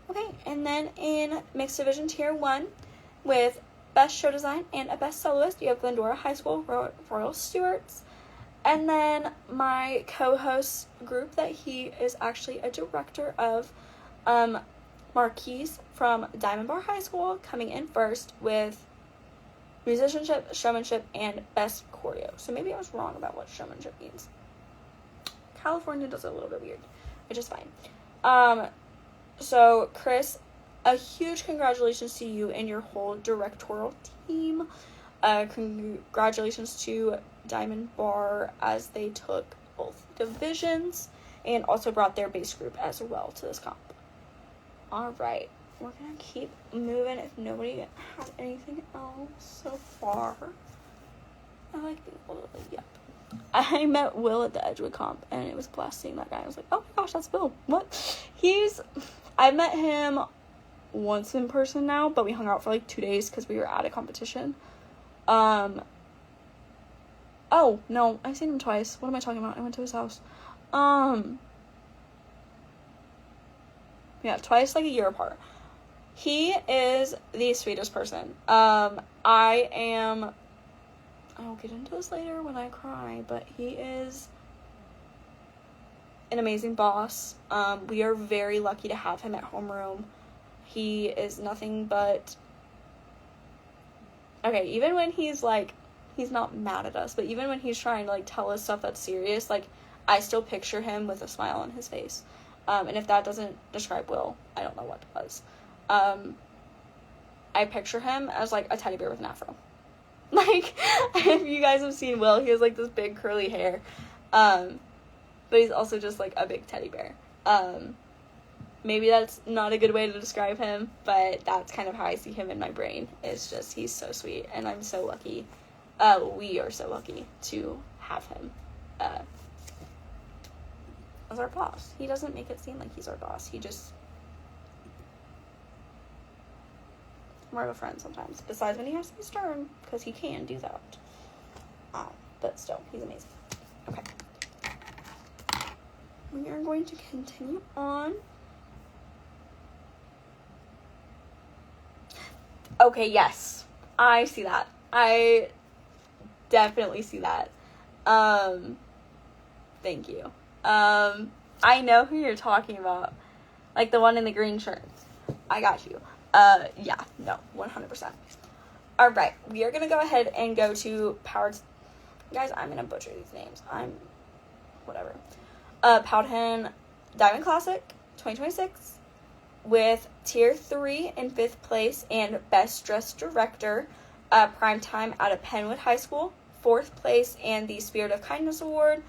Okay, and then in mixed division Tier 1 with Best Show Design and a Best Soloist, you have Glendora High School Royal Stewarts. And then my co-host group that he is actually a director of, Marquise from Diamond Bar High School, coming in first with Musicianship, Showmanship, and Best Choreo. So maybe I was wrong about what showmanship means. California does it a little bit weird, which is fine. So Chris, a huge congratulations to you and your whole directorial team. Congratulations to Diamond Bar as they took both divisions and also brought their base group as well to this comp. Alright, we're gonna keep moving if nobody has anything else so far. I like being able to, yep. I met Will at the Edgewood comp and it was a blast seeing that guy. I was like, oh my gosh, that's Will. What? I met him once in person now, but we hung out for like 2 days because we were at a competition. Oh, no, I've seen him twice. What am I talking about? I went to his house. Yeah, twice, like a year apart. He is the sweetest person. I'll get into this later when I cry, but he is an amazing boss. We are very lucky to have him at homeroom. He is nothing but, okay, even when he's like, he's not mad at us, but even when he's trying to like tell us stuff that's serious, like I still picture him with a smile on his face. And if that doesn't describe Will, I don't know what does. I picture him as like a teddy bear with an afro. Like, if you guys have seen Will, he has like this big curly hair. But he's also just like a big teddy bear. Maybe that's not a good way to describe him, but that's kind of how I see him in my brain. It's just, he's so sweet, and I'm so lucky. We are so lucky to have him as our boss. He doesn't make it seem like he's our boss. He just, more of a friend sometimes. Besides when he has to be stern, because he can do that. But still, he's amazing. Okay. We are going to continue on. Okay, yes. I see that. I definitely see that. Thank you. I know who you're talking about. Like the one in the green shirt. I got you. Yeah, no, 100%. Alright, we are gonna go ahead and go to guys, I'm gonna butcher these names. Whatever. Powhatan Diamond Classic 2026 with Tier 3 in 5th place and Best Dressed Director, Primetime out of Penwood High School, 4th place, and the Spirit of Kindness Award.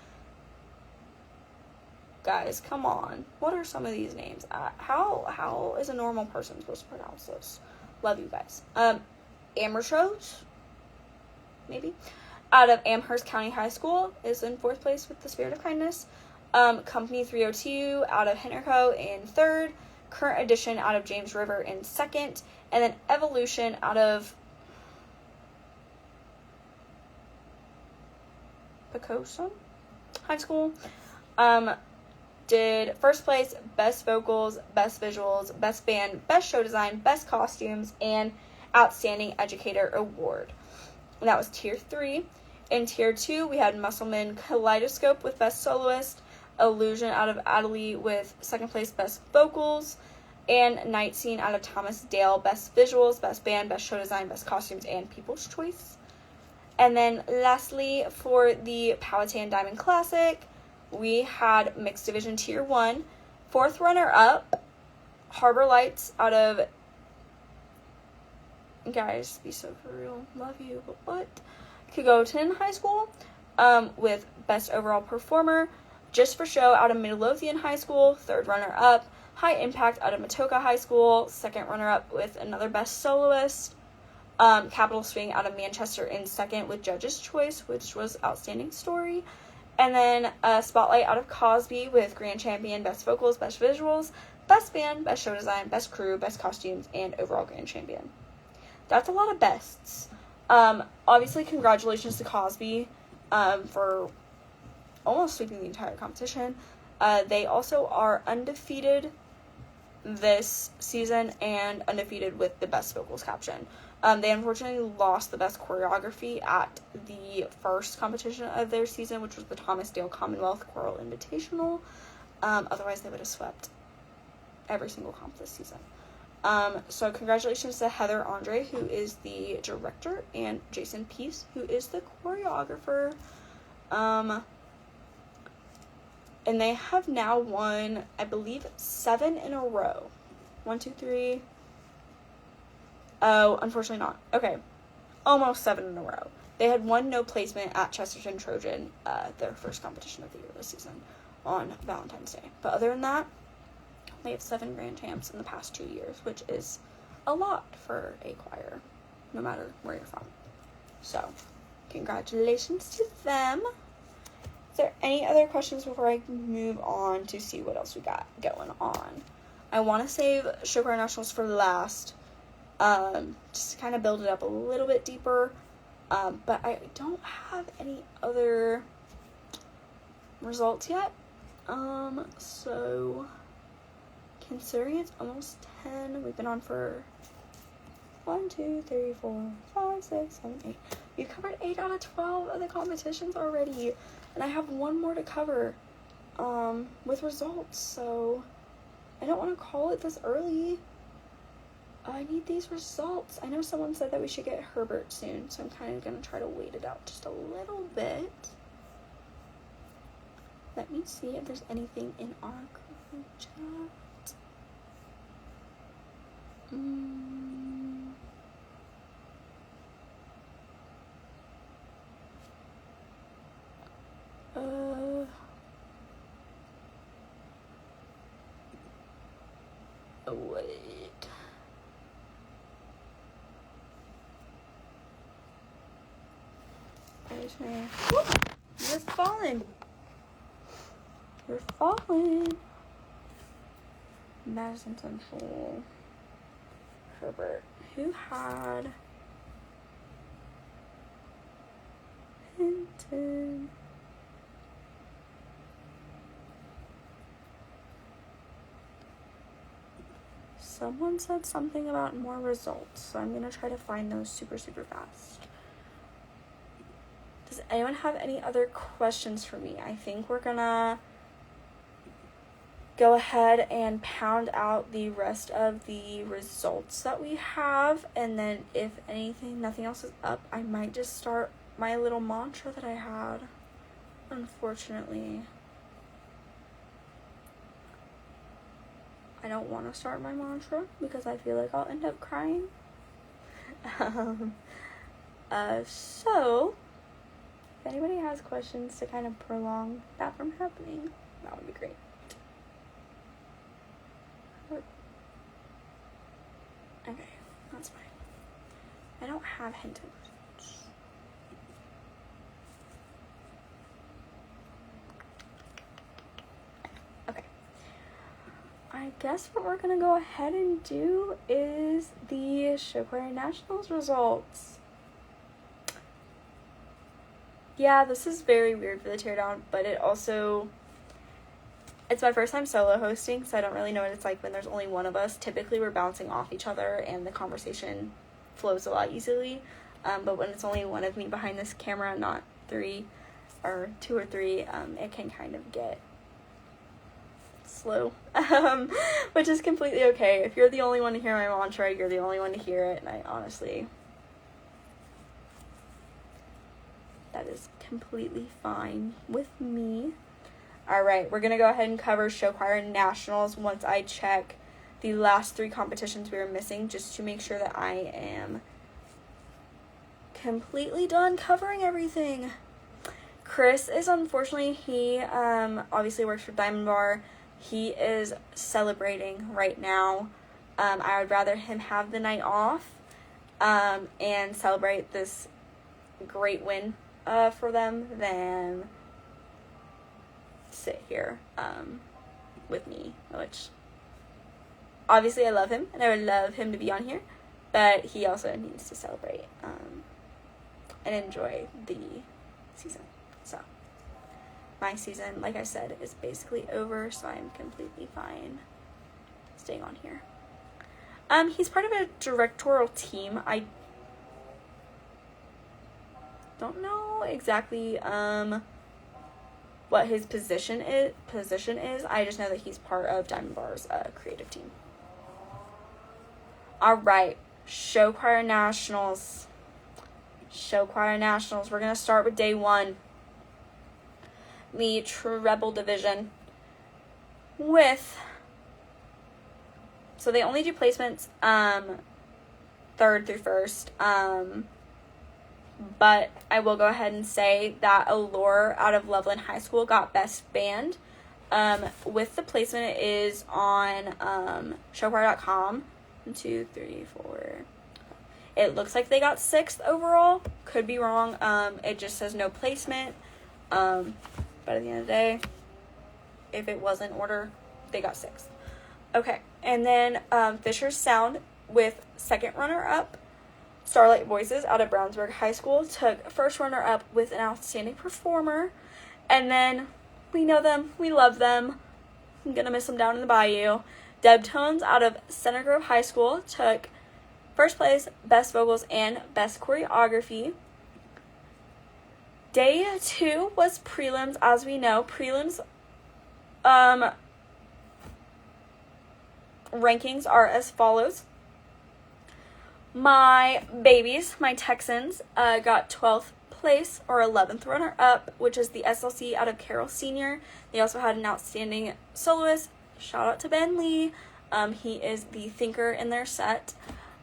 guys, come on. What are some of these names? How is a normal person supposed to pronounce this? Love you guys. Amherst, maybe, out of Amherst County High School, is in 4th place with the Spirit of Kindness. Company 302 out of Henrico in 3rd. Current Edition out of James River in 2nd. And then Evolution out of Picosa High School. Did 1st place, Best Vocals, Best Visuals, Best Band, Best Show Design, Best Costumes, and Outstanding Educator Award. And that was Tier 3. In Tier 2, we had Musselman Kaleidoscope with Best Soloist, Illusion out of Adelaide with 2nd place, Best Vocals, and Night Scene out of Thomas Dale, Best Visuals, Best Band, Best Show Design, Best Costumes, and People's Choice. And then lastly, for the Powhatan Diamond Classic, we had Mixed Division Tier 1. 4th runner-up, Harbor Lights out of, guys, be so for real, love you, but what? Kegoton High School, with Best Overall Performer. Just for Show out of Midlothian High School, 3rd runner-up. High Impact out of Matoka High School, 2nd runner-up with another Best Soloist. Capital Swing out of Manchester in 2nd with Judge's Choice, which was Outstanding Story. And then Spotlight out of Cosby with Grand Champion, Best Vocals, Best Visuals, Best Band, Best Show Design, Best Crew, Best Costumes, and Overall Grand Champion. That's a lot of bests. Obviously, congratulations to Cosby for almost sweeping the entire competition. They also are undefeated this season and undefeated with the Best Vocals caption. They unfortunately lost the Best Choreography at the first competition of their season, which was the Thomas Dale Commonwealth Choral Invitational. Otherwise, they would have swept every single comp this season. So congratulations to Heather Andre, who is the director, and Jason Peace, who is the choreographer. And they have now won, I believe, 7 in a row. 1, 2, 3. Oh, unfortunately not. Okay. Almost 7 in a row. They had one no placement at Chesterton Trojan, their first competition of the year this season, on Valentine's Day. But other than that, they have 7 grand champs in the past 2 years, which is a lot for a choir, no matter where you're from. So, congratulations to them. Is there any other questions before I move on to see what else we got going on? I want to save Show Choir Nationals for last, just to kind of build it up a little bit deeper, but I don't have any other results yet, so considering it's almost 10, we've been on for 1, 2, 3, 4, 5, 6, 7, 8. We've covered 8 out of 12 of the competitions already, and I have one more to cover, with results, so I don't want to call it this early. I need these results. I know someone said that we should get Herbert soon, so I'm kind of going to try to wait it out just a little bit. Let me see if there's anything in our group chat. Wait. There's me. Woo! You're falling. You're falling. Madison Central. Herbert. Who had Hinton? Someone said something about more results, so I'm going to try to find those super, super fast. Does anyone have any other questions for me? I think we're going to go ahead and pound out the rest of the results that we have, and then if anything, nothing else is up, I might just start my little mantra that I had, unfortunately. I don't want to start my mantra because I feel like I'll end up crying. So, if anybody has questions to kind of prolong that from happening, that would be great. have hinted. Okay. I guess what we're going to go ahead and do is the Show Choir Nationals results. Yeah, this is very weird for the Teardown, but it's my first time solo hosting, so I don't really know what it's like when there's only one of us. Typically, we're bouncing off each other, and the conversation flows a lot easily. But when it's only one of me behind this camera, not two or three, it can kind of get slow, which is completely okay. If you're the only one to hear my mantra, you're the only one to hear it, and that is completely fine with me. Alright, we're going to go ahead and cover Show Choir Nationals once I check the last 3 competitions we were missing, just to make sure that I am completely done covering everything. Chris is, unfortunately, he obviously works for Diamond Bar. He is celebrating right now. I would rather him have the night off and celebrate this great win for them than sit here with me, which obviously I love him and I would love him to be on here, but he also needs to celebrate and enjoy the season. So my season, like I said, is basically over, so I'm completely fine staying on here. He's part of a directorial team. I don't know exactly what his position is. I just know that he's part of Diamond Bar's creative team. Alright, Show Choir Nationals. We're going to start with day 1. The treble division. So they only do placements 3rd through 1st. But I will go ahead and say that Allure out of Loveland High School got Best Band. With the placement, it is on showchoir.com. 1, 2, 3, 4. It looks like they got 6th overall. Could be wrong. It just says no placement. But at the end of the day, if it was in order, they got 6th. Okay, and then Fisher's Sound with 2nd runner-up. Starlight Voices out of Brownsburg High School took 1st runner-up with an outstanding performer. And then, we know them, we love them. I'm gonna miss them down in the bayou. Deb Tones out of Center Grove High School took 1st place, Best Vocals, and Best Choreography. Day 2 was prelims, as we know. Prelims rankings are as follows. My babies, my Texans, got 12th place or 11th runner-up, which is the SLC out of Carroll Senior. They also had an outstanding soloist. Shout out to Ben Lee. He is the thinker in their set.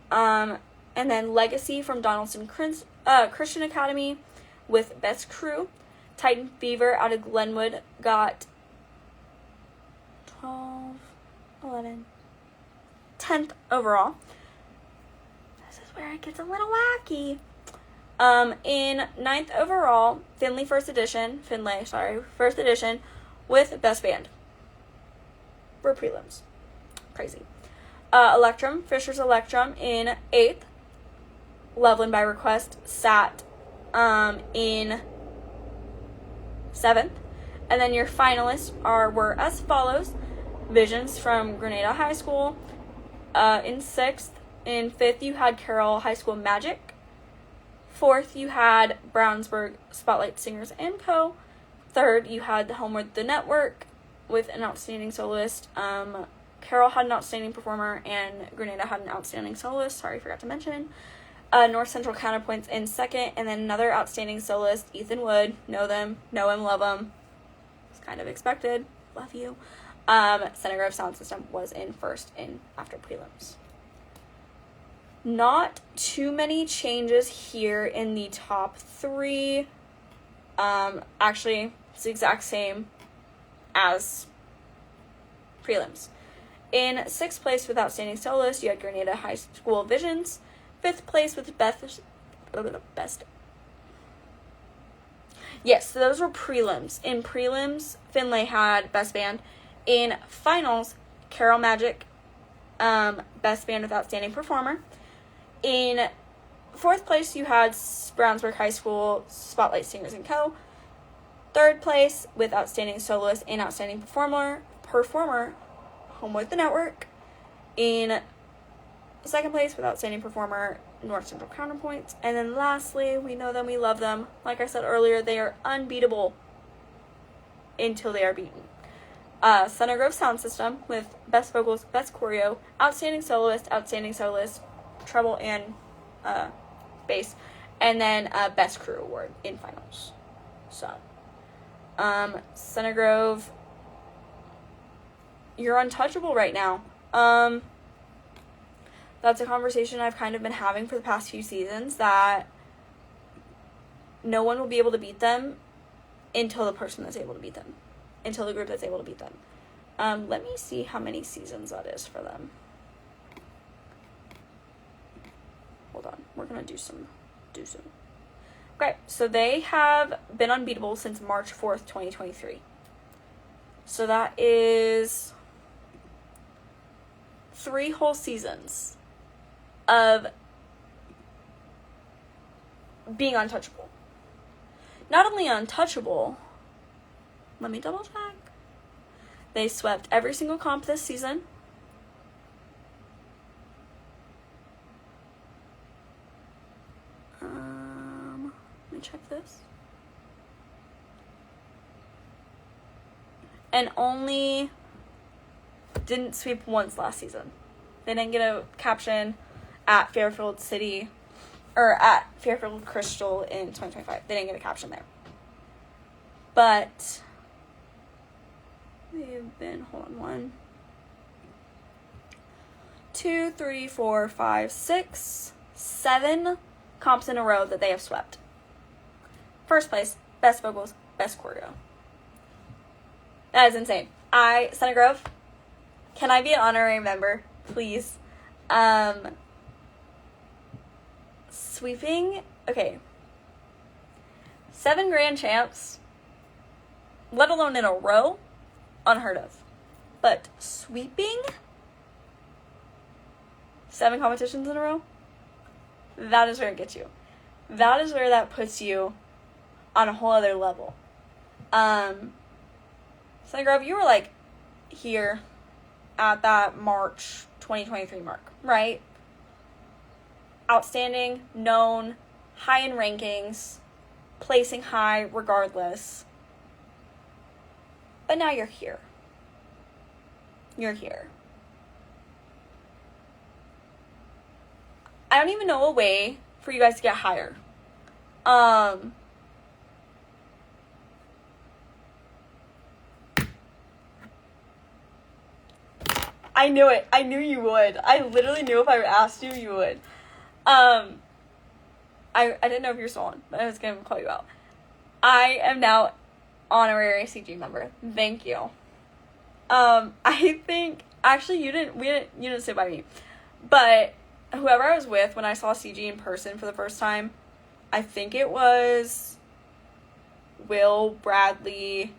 And then Legacy from Donaldson Christian Academy with Best Crew. Titan Fever out of Glenwood got 12, 11, 10th overall. Where it gets a little wacky. In 9th overall, Finley First Edition with Best Band. For prelims. Crazy. Electrum, Fisher's Electrum in 8th. Loveland by Request sat in 7th. And then your finalists were as follows. Visions from Grenada High School in 6th. In 5th, you had Carroll High School Magic. 4th, you had Brownsburg Spotlight Singers & Co. 3rd, you had the Homeward the Network with an outstanding soloist. Carroll had an outstanding performer, and Grenada had an outstanding soloist. Sorry, forgot to mention. North Central Counterpoints in 2nd, and then another outstanding soloist, Ethan Wood. Know him, love him. It's kind of expected. Love you. Center Grove Sound System was in 1st after prelims. Not too many changes here in the top 3. Actually, it's the exact same as prelims. In 6th place with outstanding soloist, you had Grenada High School Visions. 5th place with best. Yes, so those were prelims. In prelims, Finlay had best band. In finals, Carol Magic, best band with outstanding performer. In fourth place, you had Brownsburg High School Spotlight Singers and Co. Third place with outstanding soloist and outstanding performer, Homewood the Network. In second place with outstanding performer, North Central Counterpoints. And then lastly, we know them, we love them. Like I said earlier, they are unbeatable until they are beaten. Center Grove Sound System with best vocals, best choreo, outstanding soloist, treble and bass, and then best crew award in finals. So, Center Grove, you're untouchable right now. That's a conversation I've kind of been having for the past few seasons, that no one will be able to beat them until the person that's able to beat them. Until the group that's able to beat them. Let me see how many seasons that is for them. Hold on. We're going to do some. Okay, so they have been unbeatable since March 4th, 2023. So that is 3 whole seasons of being untouchable. Not only untouchable, let me double check. They swept every single comp this season. Let me check this. And only didn't sweep once last season. They didn't get a caption at Fairfield City, or at Fairfield Crystal in 2025. They didn't get a caption there. But they've been, hold on, 1, 2, 3, 4, 5, 6, 7 comps in a row that they have swept. First place, best vocals, best choreo. That is insane. Center Grove, can I be an honorary member, please? Sweeping, okay. 7 grand champs, let alone in a row, unheard of. But sweeping 7 competitions in a row, that is where it gets you. That is where that puts you on a whole other level. Center Grove, you were like here at that March 2023 mark, right? Outstanding, known, high in rankings, placing high regardless. But now you're here. You're here. I don't even know a way for you guys to get higher. I knew it. I knew you would. I literally knew if I asked you, you would. I didn't know if you're still on, but I was going to call you out. I am now honorary CG member. Thank you. I think, actually, you didn't sit by me, but whoever I was with when I saw CG in person for the first time, I think it was Will, Bradley,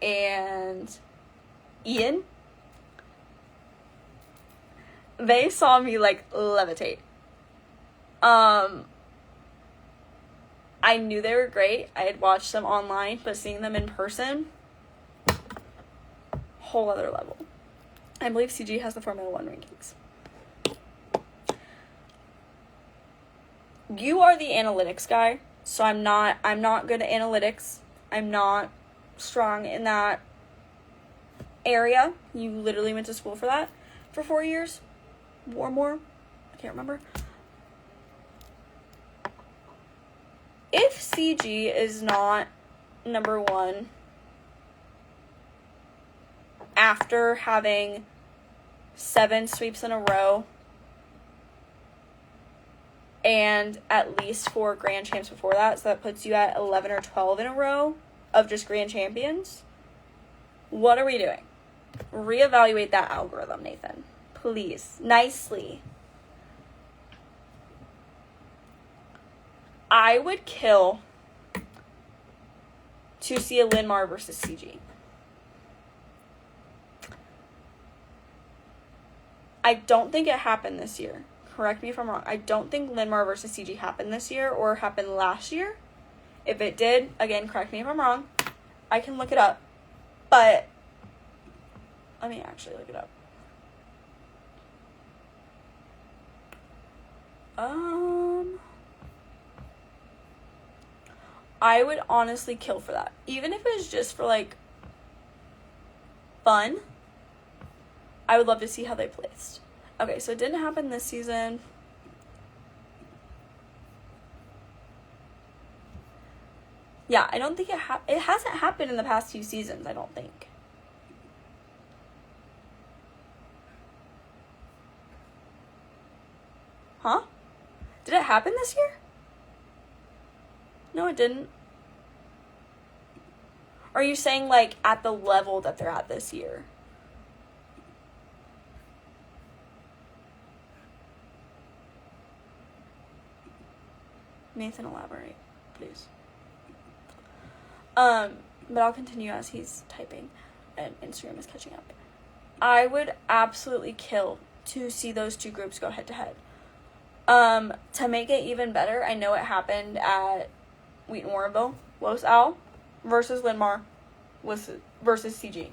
and Ian. They saw me, like, levitate. I knew they were great. I had watched them online, but seeing them in person, whole other level. I believe CG has the Formula 1 rankings. You are the analytics guy, so I'm not good at analytics. I'm not strong in that area. You literally went to school for that for 4 years. Or more. I can't remember. If CG is not number 1 after having 7 sweeps in a row and at least 4 grand champs before that, so that puts you at 11 or 12 in a row of just grand champions, what are we doing? Reevaluate that algorithm, Nathan. Please. Nicely. I would kill to see a Linmar versus CG. I don't think it happened this year. Correct me if I'm wrong. I don't think Linmar versus CG happened this year or happened last year. If it did, again, correct me if I'm wrong. I can look it up. But let me actually look it up. I would honestly kill for that. Even if it was just for, like, fun. I would love to see how they placed. Okay, so it didn't happen this season. Yeah, I don't think it hasn't happened in the past few seasons, I don't think. Huh? Did it happen this year? No, it didn't. Are you saying, like, at the level that they're at this year? Nathan, elaborate, please. But I'll continue as he's typing and Instagram is catching up. I would absolutely kill to see those two groups go head to head. To make it even better, I know it happened at Wheaton Warrenville, Los Al versus Linmar versus CG.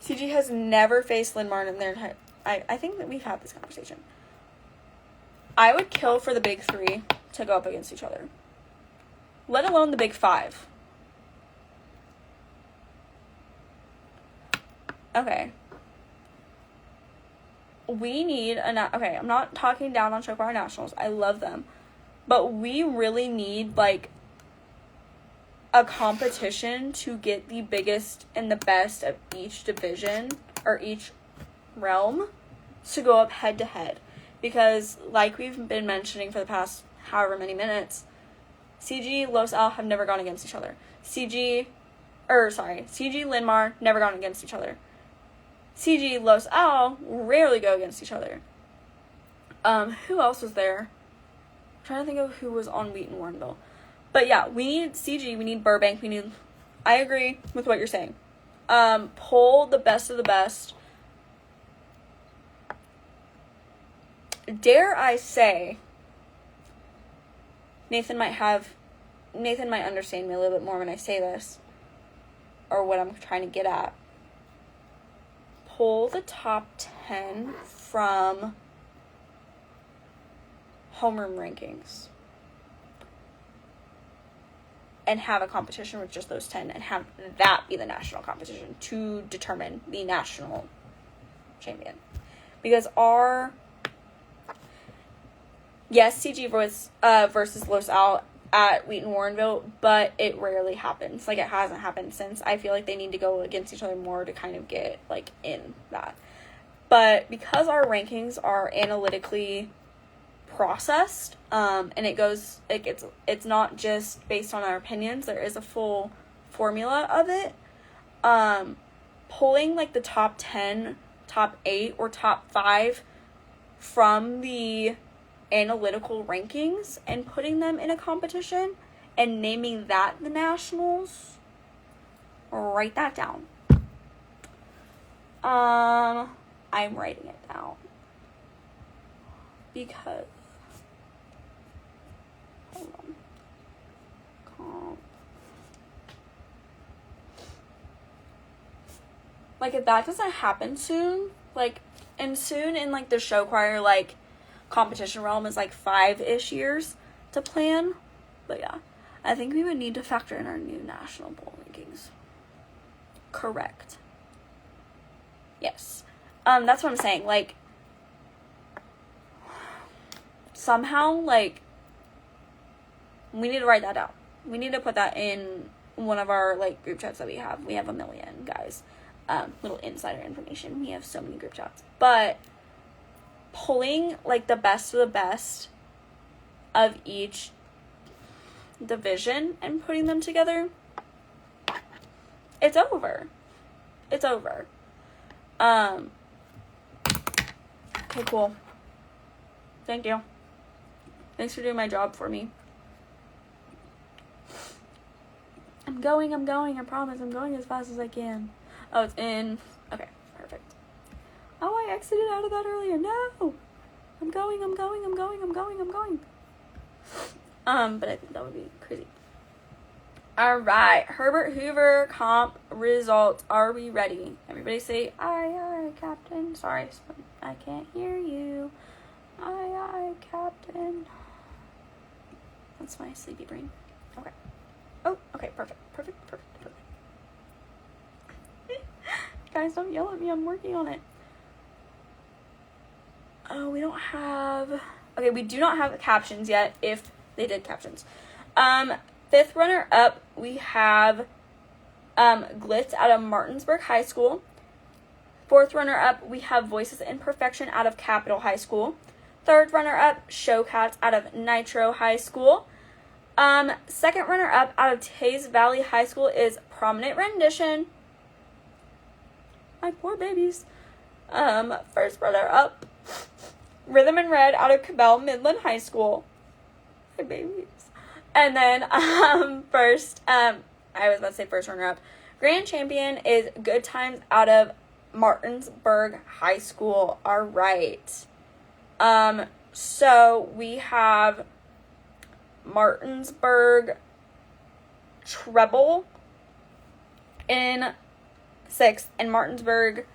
CG has never faced Linmar in their entire... I think that we've had this conversation. I would kill for the big three to go up against each other. Let alone the big five. Okay. We need okay, I'm not talking down on Chocolate Nationals. I love them. But we really need, like, a competition to get the biggest and the best of each division or each realm to go up head to head. Because, like we've been mentioning for the past however many minutes, CG, Los Al have never gone against each other. CG, Linmar, never gone against each other. CG, Los Al rarely go against each other. Who else was there? I'm trying to think of who was on Wheaton Warrenville. But yeah, we need CG, we need Burbank, I agree with what you're saying. Pull the best of the best. Dare I say, Nathan might understand me a little bit more when I say this, or what I'm trying to get at. Pull the top 10 from homeroom rankings and have a competition with just those 10 and have that be the national competition to determine the national champion. Because CG versus Los Al at Wheaton Warrenville, but it rarely happens. Like, it hasn't happened since. I feel like they need to go against each other more to kind of get, like, in that. But because our rankings are analytically processed, and it's not just based on our opinions, there is a full formula of it. Pulling, like, the top 10, top 8, or top 5 from the analytical rankings and putting them in a competition and naming that the nationals. Write that down. I'm writing it down because hold on. Like, if that doesn't happen soon, in the show choir, like, competition realm is like 5-ish years to plan. But yeah, I think we would need to factor in our new national bowl rankings. Correct. Yes. That's what I'm saying. Like, somehow, like, we need to write that down. We need to put that in one of our, like, group chats that we have. We have 1 million, guys. Little insider information. We have so many group chats. But pulling, like, the best of the best of each division and putting them together, it's over. It's over. Okay, cool. Thank you. Thanks for doing my job for me. I'm going, I promise. I'm going as fast as I can. Oh, it's in. Okay, perfect. Oh, I exited out of that earlier. No! I'm going. But I think that would be crazy. Alright, Herbert Hoover comp results. Are we ready? Everybody say, aye, Captain. Sorry, I can't hear you. Aye, Captain. That's my sleepy brain. Okay. Oh, okay, perfect. Guys, don't yell at me. I'm working on it. Oh, we don't have... Okay, we do not have captions yet, if they did captions. Fifth runner-up, we have Glitz out of Martinsburg High School. Fourth runner-up, we have Voices in Perfection out of Capitol High School. Third runner-up, Showcats out of Nitro High School. Second runner-up out of Taze Valley High School is Prominent Rendition. My poor babies. First runner-up, Rhythm and Red out of Cabell Midland High School. My babies. And then, first runner-up. Grand champion is Good Times out of Martinsburg High School. All right. So we have Martinsburg treble in 6th and Martinsburg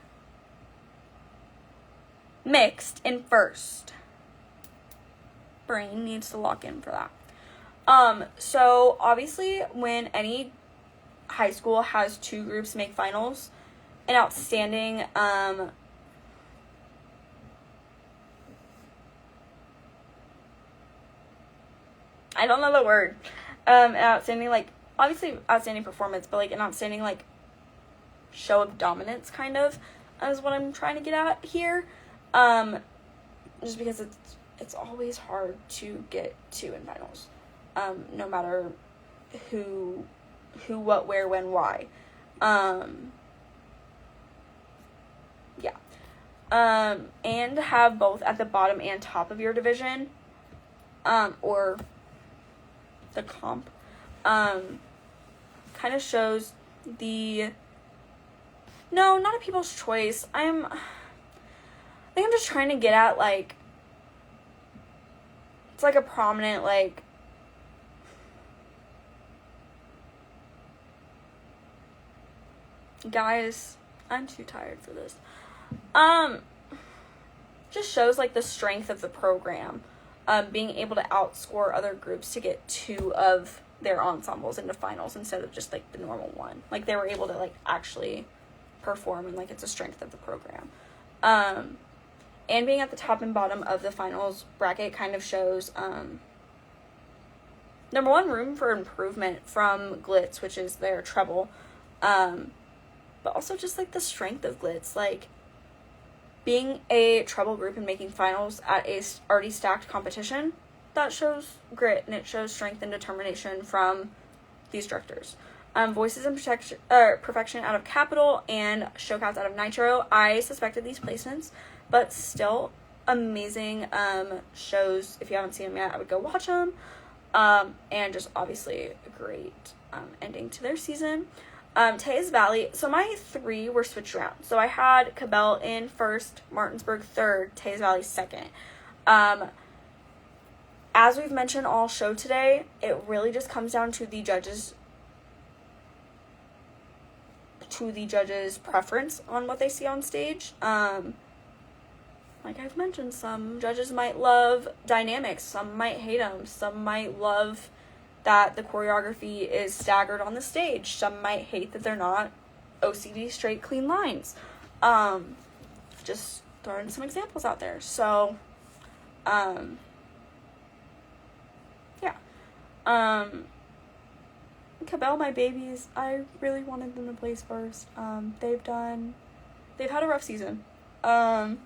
mixed in 1st. Brain needs to lock in for that. So obviously when any high school has 2 groups make finals, an outstanding, I don't know the word, an outstanding, like, obviously outstanding performance, but like an outstanding, like, show of dominance kind of is what I'm trying to get at here. Just because it's always hard to get to in finals. No matter who, what, where, when, why. Yeah. And have both at the bottom and top of your division, or the comp, kind of shows no, not a people's choice. I think I'm just trying to get at, like, it's like a prominent, like, guys, I'm too tired for this. Just shows, like, the strength of the program, being able to outscore other groups to get 2 of their ensembles into finals instead of just, like, the normal one. Like, they were able to, like, actually perform, and, like, it's a strength of the program. And being at the top and bottom of the finals bracket kind of shows, number one, room for improvement from Glitz, which is their treble, but also just, like, the strength of Glitz, like, being a treble group and making finals at a already stacked competition, that shows grit, and it shows strength and determination from these directors. Voices in Perfection out of Capitol and Showcats out of Nitro. I suspected these placements, but still amazing shows. If you haven't seen them yet, I would go watch them. And just obviously a great ending to their season. Taze Valley. So my 3 were switched around. So I had Cabell in 1st, Martinsburg 3rd, Taze Valley 2nd. As we've mentioned all show today, it really just comes down to the judges' preference on what they see on stage. Like I've mentioned, some judges might love dynamics, some might hate them, some might love that the choreography is staggered on the stage, some might hate that they're not OCD straight clean lines. Just throwing some examples out there. So, yeah. Cabell, my babies, I really wanted them to place first. They've had a rough season. I'm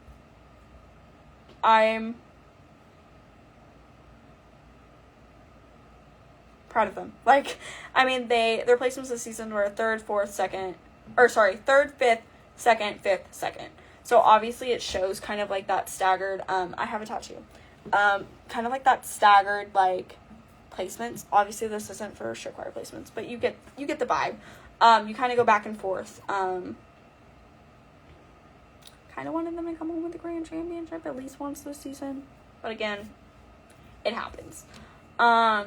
proud of them. Like, I mean, their placements this season were 3rd, 4th, 2nd, 3rd, 5th, 2nd, 5th, 2nd. So obviously it shows kind of like that staggered, I have a tattoo. kind of like that staggered, like, placements. Obviously, this isn't for show choir placements, but you get the vibe. You kind of go back and forth. Kind of wanted them to come home with the grand championship at least once this season, but again, it happens. But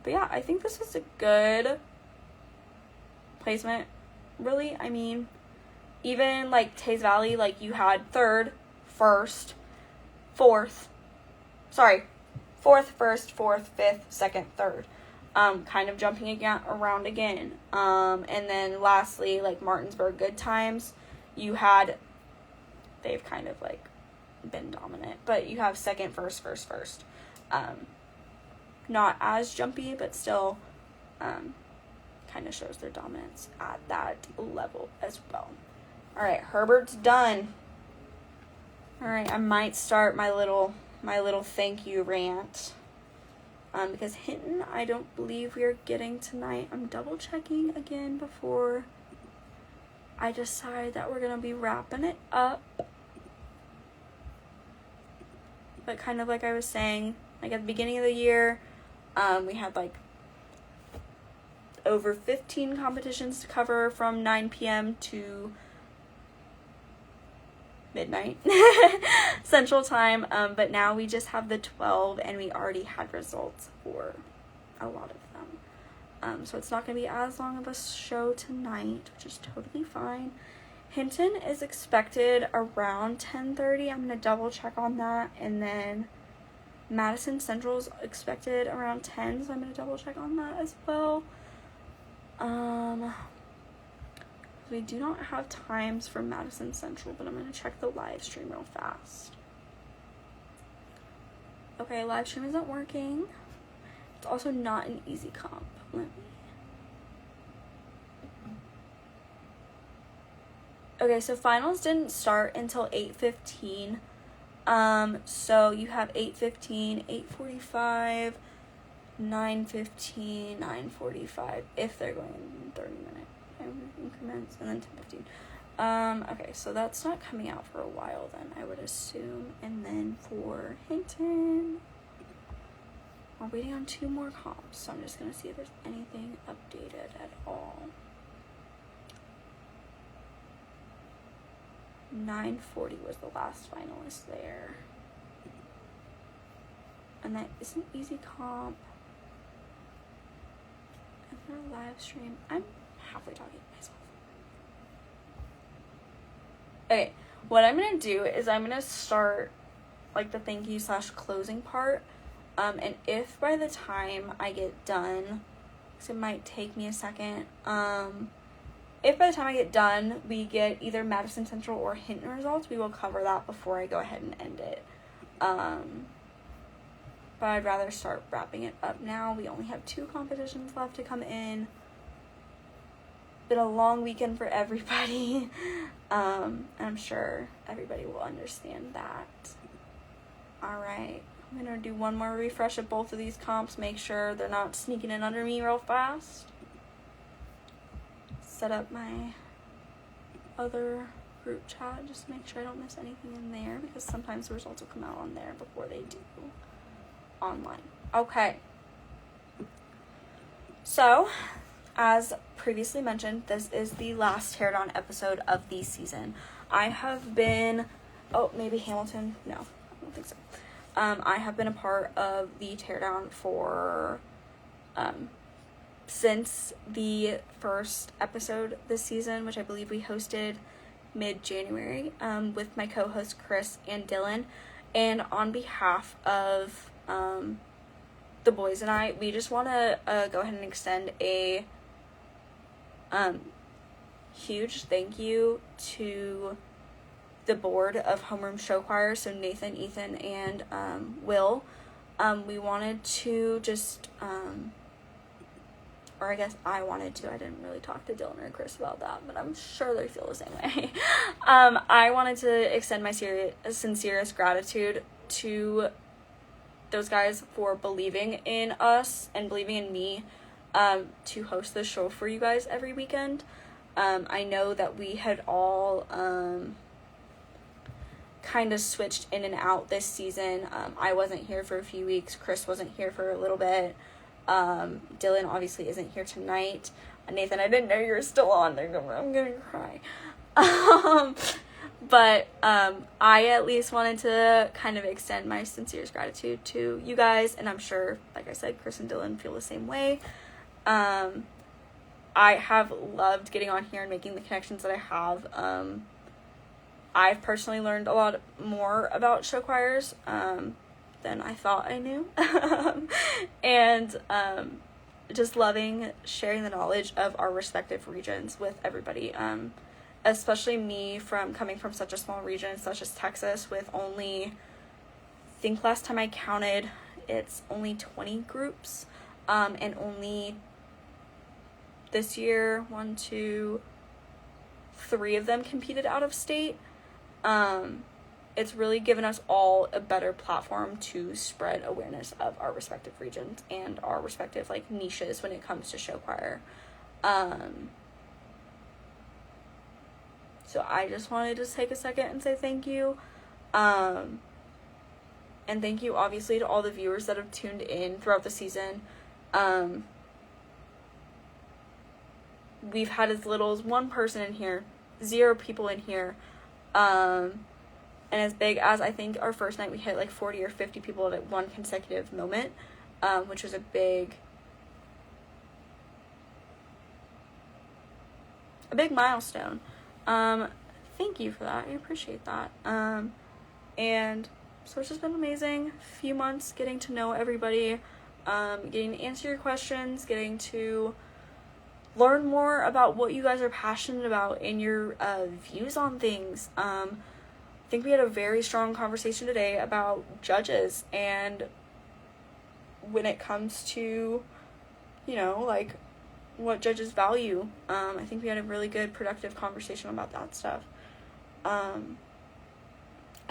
yeah, I think this is a good placement. Really, I mean, even like Taze Valley, like you had third, first, fourth, first, fourth, fifth, second, third. Kind of jumping around again. And then lastly, like Martinsburg Good Times, they've kind of like been dominant, but you have second, first. Not as jumpy, but still kind of shows their dominance at that level as well. All right, Herbert's done. All right, I might start my little thank you rant. Because Hinton, I don't believe we are getting tonight. I'm double checking again before I decide that we're gonna be wrapping it up. But kind of like I was saying, like at the beginning of the year, we had like over 15 competitions to cover from 9 p.m. to midnight Central Time, but now we just have the 12, and we already had results for a lot of them. So it's not going to be as long of a show tonight, which is totally fine. Hinton is expected around 10:30. I'm going to double check on that, and then Madison Central is expected around 10, so I'm going to double check on that as well. We do not have times for Madison Central, but I'm going to check the live stream real fast. Okay, live stream isn't working. It's also not an easy comp. Okay, so finals didn't start until 8:15. So you have 8:15, 8:45, 9:15, 9:45, if they're going in 30-minute increments, and then 10:15. Okay, so that's not coming out for a while then, I would assume. And then for Hinton, we're waiting on 2 more comps, so I'm just going to see if there's anything updated at all. 9:40 was the last finalist there. And that is an easy comp. And for a live stream, I'm halfway talking to myself. Okay, what I'm going to do is I'm going to start like the thank you / closing part. And if by the time I get done, because it might take me a second, if by the time I get done, we get either Madison Central or Hinton results, we will cover that before I go ahead and end it. But I'd rather start wrapping it up now. We only have 2 competitions left to come in. Been a long weekend for everybody. I'm sure everybody will understand that. Alright, I'm going to do one more refresh of both of these comps. Make sure they're not sneaking in under me real fast. Set up my other group chat just to make sure I don't miss anything in there, because sometimes the results will come out on there before they do online. Okay. So, as previously mentioned, this is the last Teardown episode of the season. I have been... Oh, maybe Hamilton? No, I don't think so. I have been a part of the Teardown for... since the first episode this season, which I believe we hosted mid-January, with my co-hosts Chris and Dylan. And on behalf of the boys and I, we just want to go ahead and extend a huge thank you to the board of Homeroom Show Choir, so Nathan, Ethan, and Will. We wanted to just... or I guess I wanted to. I didn't really talk to Dylan or Chris about that, but I'm sure they feel the same way. I wanted to extend my sincerest gratitude to those guys for believing in us and believing in me to host this show for you guys every weekend. I know that we had all kind of switched in and out this season. I wasn't here for a few weeks. Chris wasn't here for a little bit. Dylan obviously isn't here tonight. Nathan, I didn't know you were still on there. I'm gonna cry. But I at least wanted to kind of extend my sincerest gratitude to you guys, and I'm sure, like I said, Chris and Dylan feel the same way. I have loved getting on here and making the connections that I have. I've personally learned a lot more about show choirs than I thought I knew. And just loving sharing the knowledge of our respective regions with everybody. Especially me coming from such a small region such as Texas with only, I think last time I counted, it's only 20 groups. And only this year, 1, 2, 3 of them competed out of state. It's really given us all a better platform to spread awareness of our respective regions and our respective like niches when it comes to show choir. So I just wanted to take a second and say thank you. And thank you obviously to all the viewers that have tuned in throughout the season. We've had as little as 1 person in here, 0 people in here. And as big as I think our first night we hit like 40 or 50 people at one consecutive moment, which was a big milestone. Thank you for that. I appreciate that. And so it's just been amazing few months getting to know everybody, getting to answer your questions, getting to learn more about what you guys are passionate about and your views on things. I think we had a very strong conversation today about judges, and when it comes to, you know, like what judges value. I think we had a really good productive conversation about that stuff. I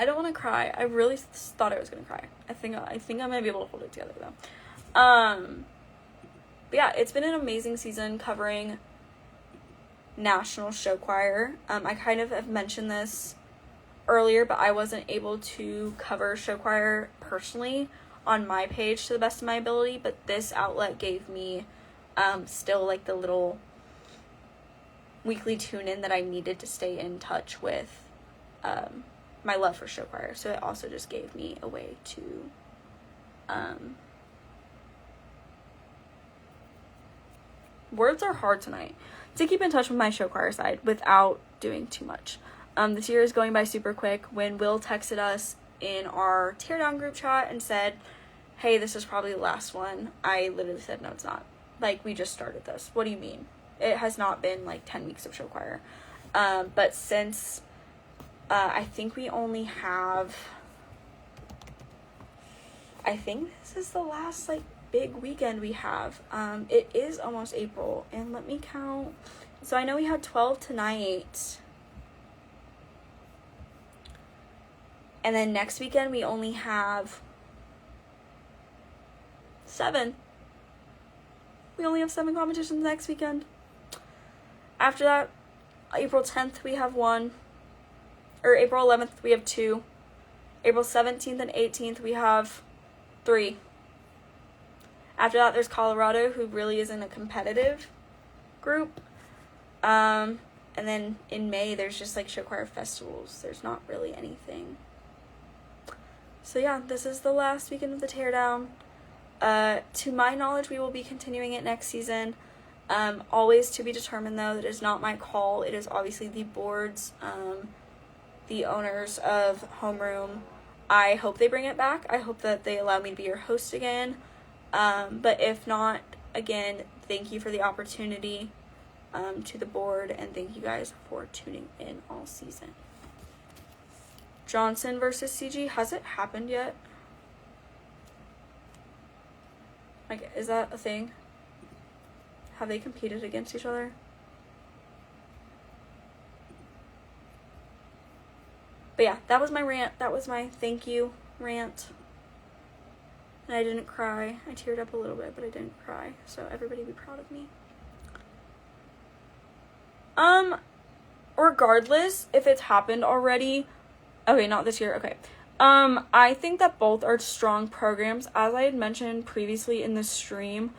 don't want to cry. I really thought I was going to cry. I think I'm going to be able to hold it together though. But yeah, it's been an amazing season covering national show choir. I kind of have mentioned this earlier, but I wasn't able to cover show choir personally on my page to the best of my ability, but this outlet gave me still like the little weekly tune in that I needed to stay in touch with my love for show choir. So it also just gave me a way to words are hard tonight, to keep in touch with my show choir side without doing too much. This year is going by super quick. When Will texted us in our Teardown group chat and said, hey, this is probably the last one, I literally said, no, it's not. Like, we just started this. What do you mean? It has not been like 10 weeks of show choir. But since I think we only have, I think this is the last like big weekend we have. It is almost April, and let me count. So I know we had 12 tonight, and then next weekend we only have 7. We only have 7 competitions next weekend. After that, April 10th we have 1, or April 11th we have 2. April 17th and 18th we have 3. After that, there's Colorado, who really isn't a competitive group. And then in May, there's just like show choir festivals. There's not really anything. So yeah, this is the last weekend of the Teardown. To my knowledge, we will be continuing it next season. Always to be determined, though. That is not my call. It is obviously the board's, the owners of Homeroom. I hope they bring it back. I hope that they allow me to be your host again. But if not, again, thank you for the opportunity to the board, and thank you guys for tuning in all season. Johnson versus CG, has it happened yet? Like, is that a thing? Have they competed against each other? But yeah, that was my rant. That was my thank you rant. And I didn't cry. I teared up a little bit, but I didn't cry. So everybody be proud of me. Regardless if it's happened already, Okay, not this year. Okay. I think that both are strong programs. As I had mentioned previously in the stream,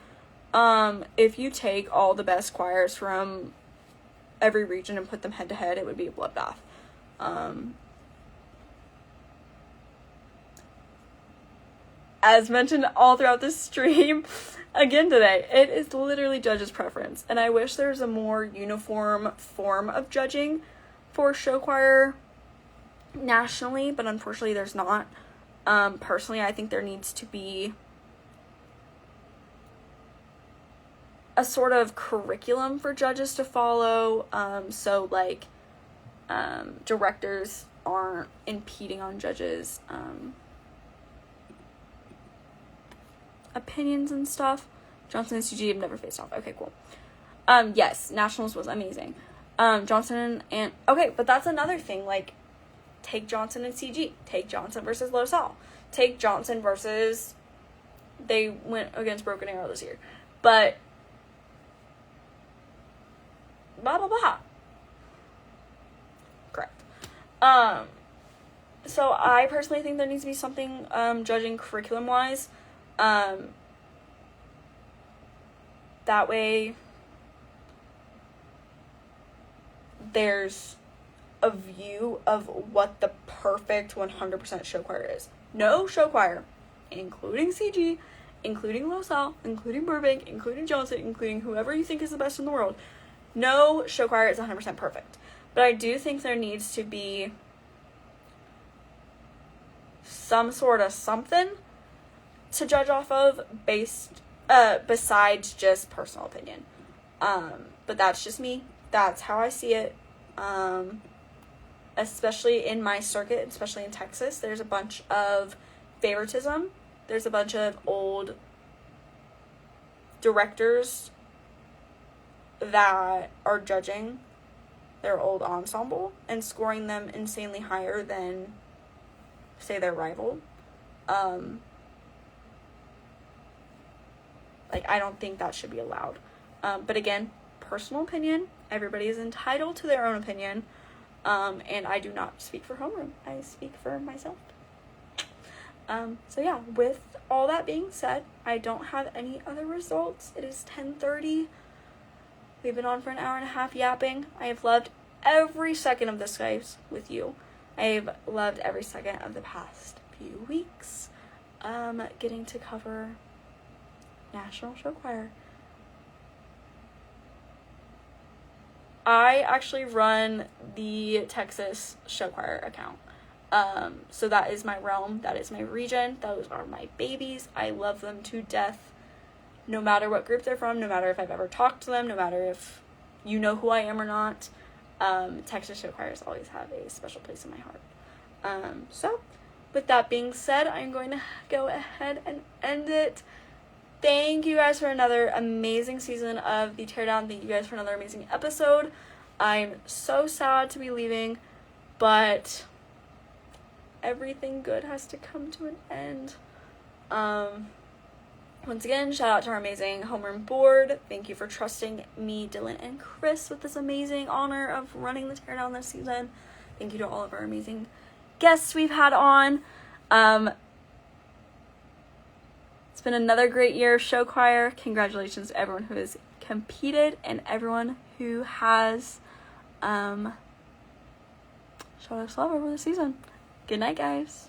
if you take all the best choirs from every region and put them head to head, it would be a bloodbath. As mentioned all throughout this stream, again today, it is literally judges' preference. And I wish there was a more uniform form of judging for show choir nationally, but unfortunately there's not. Personally, I think there needs to be a sort of curriculum for judges to follow, so like directors aren't impeding on judges' opinions and stuff. Johnson and CG have never faced off. Okay, cool. Yes, nationals was amazing. Johnson and okay, but that's another thing. Like, take Johnson and CG. Take Johnson versus LaSalle. Take Johnson versus, they went against Broken Arrow this year, but blah blah blah. Correct. So I personally think there needs to be something judging curriculum wise. That way there's a view of what the perfect 100% show choir is. No show choir, including CG, including LaSalle, including Burbank, including Johnson, including whoever you think is the best in the world. No show choir is 100% perfect. But I do think there needs to be some sort of something to judge off of besides just personal opinion. But that's just me. That's how I see it. Especially in my circuit, especially in Texas, there's a bunch of favoritism. There's a bunch of old directors that are judging their old ensemble and scoring them insanely higher than, say, their rival. Like, I don't think that should be allowed. But again, personal opinion. Everybody is entitled to their own opinion. And I do not speak for homeroom. I speak for myself. So yeah, with all that being said, I don't have any other results. It is 10:30. We've been on for an hour and a half yapping. I have loved every second of this, guys, with you. I have loved every second of the past few weeks. Getting to cover National Show Choir. I actually run the Texas Show Choir account. So that is my realm. That is my region. Those are my babies. I love them to death. No matter what group they're from, no matter if I've ever talked to them, no matter if you know who I am or not, Texas Show Choirs always have a special place in my heart. So, with that being said, I'm going to go ahead and end it. Thank you guys for another amazing season of the Teardown. Thank you guys for another amazing episode. I'm so sad to be leaving, but everything good has to come to an end. Once again, shout out to our amazing homeroom board. Thank you for trusting me, Dylan, and Chris with this amazing honor of running the Teardown this season. Thank you to all of our amazing guests we've had on. It's been another great year of show choir. Congratulations to everyone who has competed and everyone who has showed us love over the season. Good night, guys.